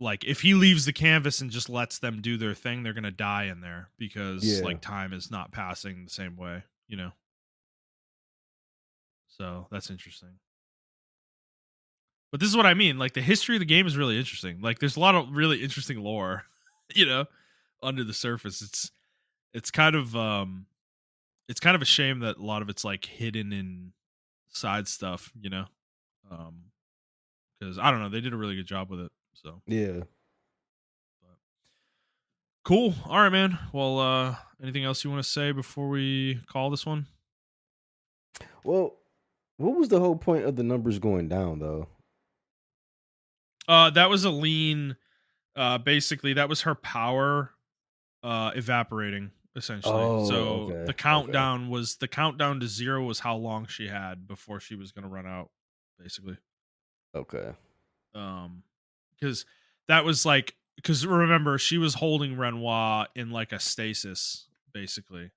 like if he leaves the canvas and just lets them do their thing, they're gonna die in there because Yeah. like time is not passing the same way. So that's interesting. But this is what I mean. Like the history of the game is really interesting. Like there's a lot of really interesting lore, you know, under the surface. It's kind of it's kind of a shame that a lot of it's like hidden in side stuff. Um because I don't know, they did a really good job with it. So Yeah. but cool. All right, man. Well, anything else you want to say before we call this one? Well, what was the whole point of the numbers going down though? That was a lean. Basically, that was her power evaporating essentially. Oh, So okay. the Okay. countdown to zero was how long she had before she was going to run out, basically. Okay. Um, because that was like because remember she was holding Renoir in like a stasis, basically.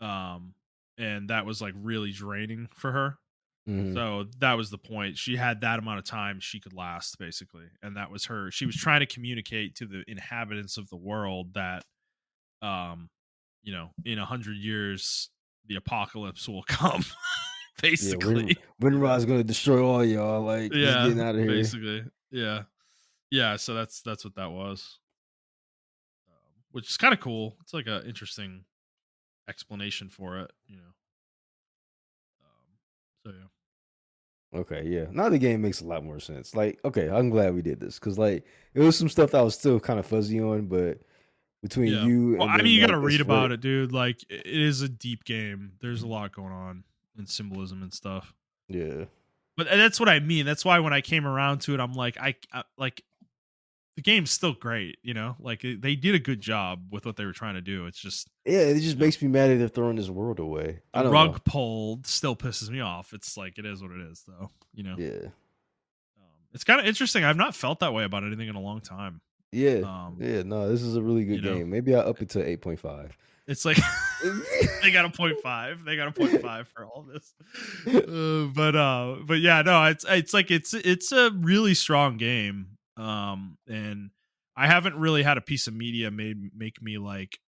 Um, and that was like really draining for her. Mhm. So that was the point. She had that amount of time she could last, basically, and that was her. She was trying to communicate to the inhabitants of the world that, um, in 100 years, the apocalypse will come, Yeah, basically. Winrod's gonna destroy all y'all. Like, just Yeah, getting out of here. basically. Yeah. Yeah, so that's what that was. Which is kind of cool. It's like a interesting explanation for it. So yeah. Okay, yeah. Now the game makes a lot more sense. Like, okay, I'm glad we did this because like it was some stuff that I was still kind of fuzzy on, but between Yeah. you Well, and I mean, then you got like to read explain, about it, dude. Like, it is a deep game. There's a lot going on in symbolism and stuff. yeah, But that's what I mean. That's why when I came around to it, I'm like, I like the game's still great. Like they did a good job with what they were trying to do. It's just yeah. It just you know makes me mad that they're throwing this world away. the I don't know. rug pulled still pisses me off. It's like it is what it is, though. Yeah, It's kind of interesting. I've not felt that way about anything in a long time. yeah, Um, yeah. No, this is a really you good know, game. Maybe I'll up it to 8.5. it's like they got a point five. They got a point five for all this. But yeah, no, it's like it's a really strong game. And I haven't really had a piece of media make me like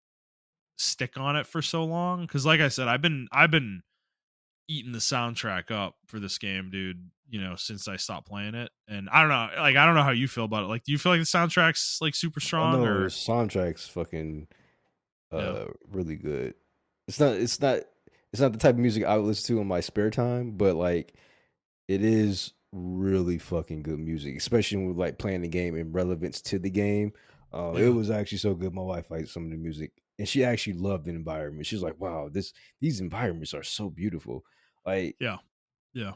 stick on it for so long because, like I said, I've been eating the soundtrack up for this game, dude. Since I stopped playing it, and I don't know, like I don't know how you feel about it. Like, do you feel like the soundtrack's like super Oh strong no, the or soundtrack's fucking yeah, really good. It's not the type of music I would listen to in my spare time, but like it is really fucking good music, especially with like playing the game and relevance to the game. It yeah, was actually so good. My wife liked some of the music, and she actually loved the environment. She's like, "Wow, these environments are so beautiful." Like, yeah, yeah.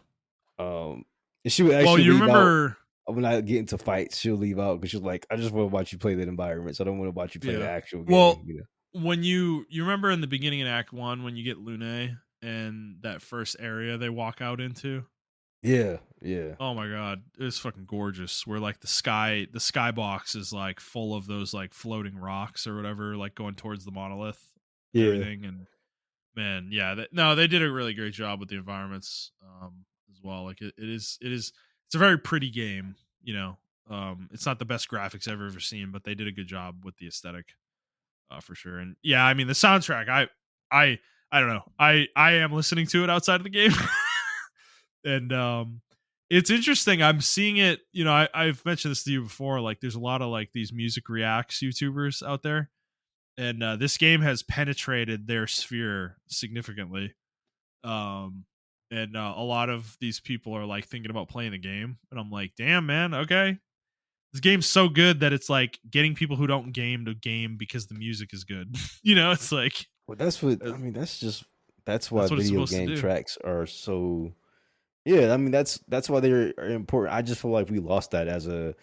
um, and she would Well, actually you leave out remember, when I get into fights. She'll leave out because she's like, "I just want to watch you play that environment. So I don't want to watch you play the yeah. actual Well, game." You know? when you remember in the beginning in Act One when you get Lune and that first area they walk out into. Yeah, yeah, Oh my god, it's fucking gorgeous. Where like the sky box is like full of those like floating rocks or whatever, like going towards the monolith and yeah. everything. And man, yeah, no, they did a really great job with the environments as well. Like it's a very pretty game. It's not the best graphics I've ever seen, but they did a good job with the aesthetic for sure. And yeah, I mean the soundtrack, I I don't know, I am listening to it outside of the game. And it's interesting. I'm seeing it. I've mentioned this to you before. Like, there's a lot of like these music reacts YouTubers out there, and this game has penetrated their sphere significantly. Um, and a lot of these people are like thinking about playing the game, and I'm like, damn, man, okay. This game's so good that it's like getting people who don't game to game because the music is good. It's like Well, that's what uh, I mean. That's why that's what it's video supposed to game do. tracks are so. Yeah, I mean that's why they're important. I just feel like we lost that as a.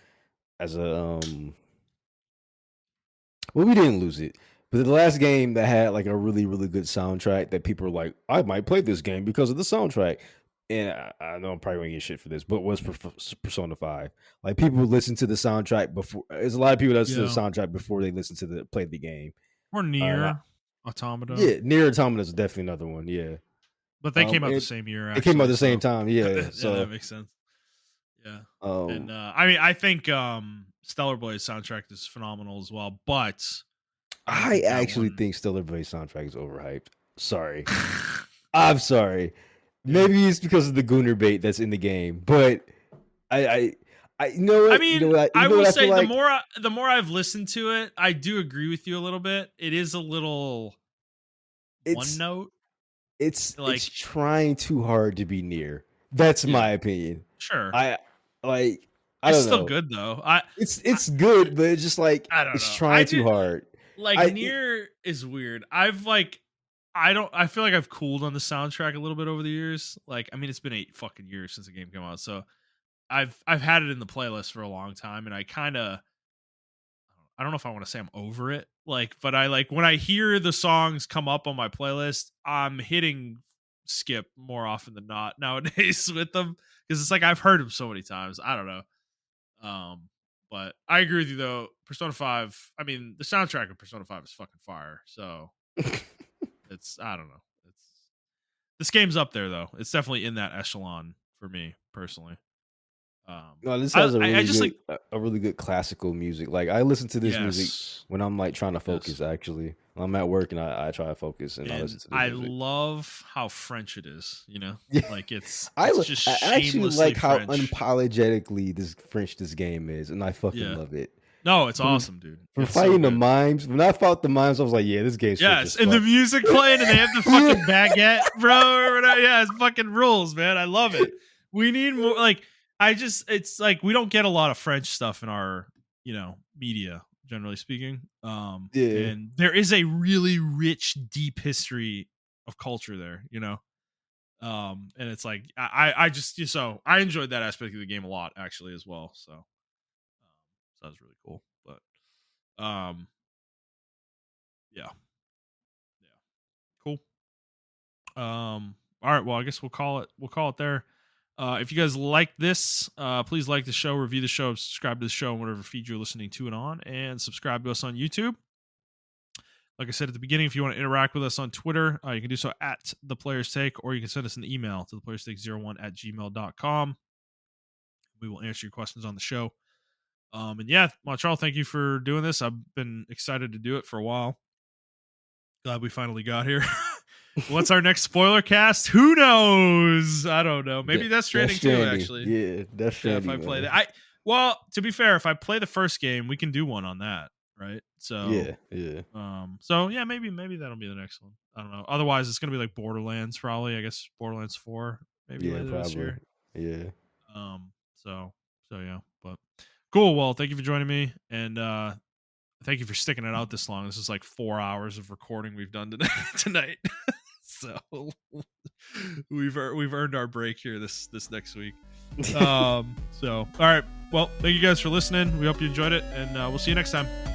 Well, we didn't lose it, but the last game that had like a really really good soundtrack that people were like, I might play this game because of the soundtrack. And I know I'm probably gonna get shit for this, but was Persona 5. Like people listen to the soundtrack before. There's a lot of people that listen to the Yeah, soundtrack before they listen to the play the game. or And near Automata. yeah, Near Automata is definitely another one. Yeah. But they came out the And same year, they came out at actually. the same So time, yeah. yeah, that So, makes sense. Yeah, and um, I mean, I think Stellar Blade's soundtrack is phenomenal as well, but I don't I think that actually one. think Stellar Blade soundtrack is overhyped. Sorry, I'm sorry. Yeah, Maybe it's because of the Gooner bait that's in the game, but I, I, you know I what? mean, You I know will what I feel say the like? more the more I've listened to it, I do agree with you a little bit. It is a little one It's note, it's like trying too hard to be near. That's yeah, my opinion. sure. I like. I It's don't still know. good though. I It's good, but it's just like I don't it's know. I trying too do. hard. Like I near is weird. I feel like I've cooled on the soundtrack a little bit over the years. Like, I mean, it's been 8 fucking years since the game came out, so I've had it in the playlist for a long time, and I don't know if I want to say I'm over it. Like, but I like when I hear the songs come up on my playlist, I'm hitting skip more often than not nowadays with them because it's like I've heard them so many times. I don't know. Um, but I agree with you though. Persona 5, I mean, the soundtrack of Persona 5 is fucking fire. So it's I don't know. It's this game's up there though. It's definitely in that echelon for me personally. No, this has I just like a really good classical music. Like I listen to this music yes, when I'm like trying to yes. focus. Actually, when I'm at work and I try to focus and I listen And to this I music. love how French it is, Yeah, like it's just I actually shamelessly like how French. unapologetically this game is, and I fucking Yeah. love it. No, it's From awesome, dude. from It's so fighting the good. mimes, when I fought the mimes, I was like, yeah, this game's French Yes, as and the fuck. music playing, and they have the fucking baguette, bro. Or whatever. Yeah, it's fucking rules, man. I love it. We need more. Like, it's like we don't get a lot of French stuff in our, media, generally speaking. Yeah, And there is a really rich, deep history of culture there, and it's like I just so I enjoyed that aspect of the game a lot, actually, as well. So that was really cool. But yeah, yeah, cool. All right, well, I guess we'll call it there. If you guys like this, please like the show, review the show, subscribe to the show on whatever feed you're listening to it on, and subscribe to us on YouTube. Like I said at the beginning, if you want to interact with us on Twitter, you can do so at the Players Take, or you can send us an email to theplayerstake01@gmail.com. We will answer your questions on the show. And yeah, Montreal, thank you for doing this. I've been excited to do it for a while. Glad we finally got here. What's our next spoiler cast? Who knows? I don't know. Maybe Death Death Stranding too, Stranding. actually. Yeah, Death Yeah, if I Stranding, play man. that. Well, to be fair, if I play the first game, we can do one on that, right? Yeah, yeah, So yeah, maybe that'll be the next one. I don't know. Otherwise, it's gonna be like Borderlands, probably. I guess Borderlands 4, maybe yeah, later this probably. year. Yeah. So yeah, but cool. Well, thank you for joining me, and thank you for sticking it out this long. This is like 4 hours of recording we've done tonight. So we've earned our break here this next week. So all right. Well, thank you guys for listening. We hope you enjoyed it, and we'll see you next time.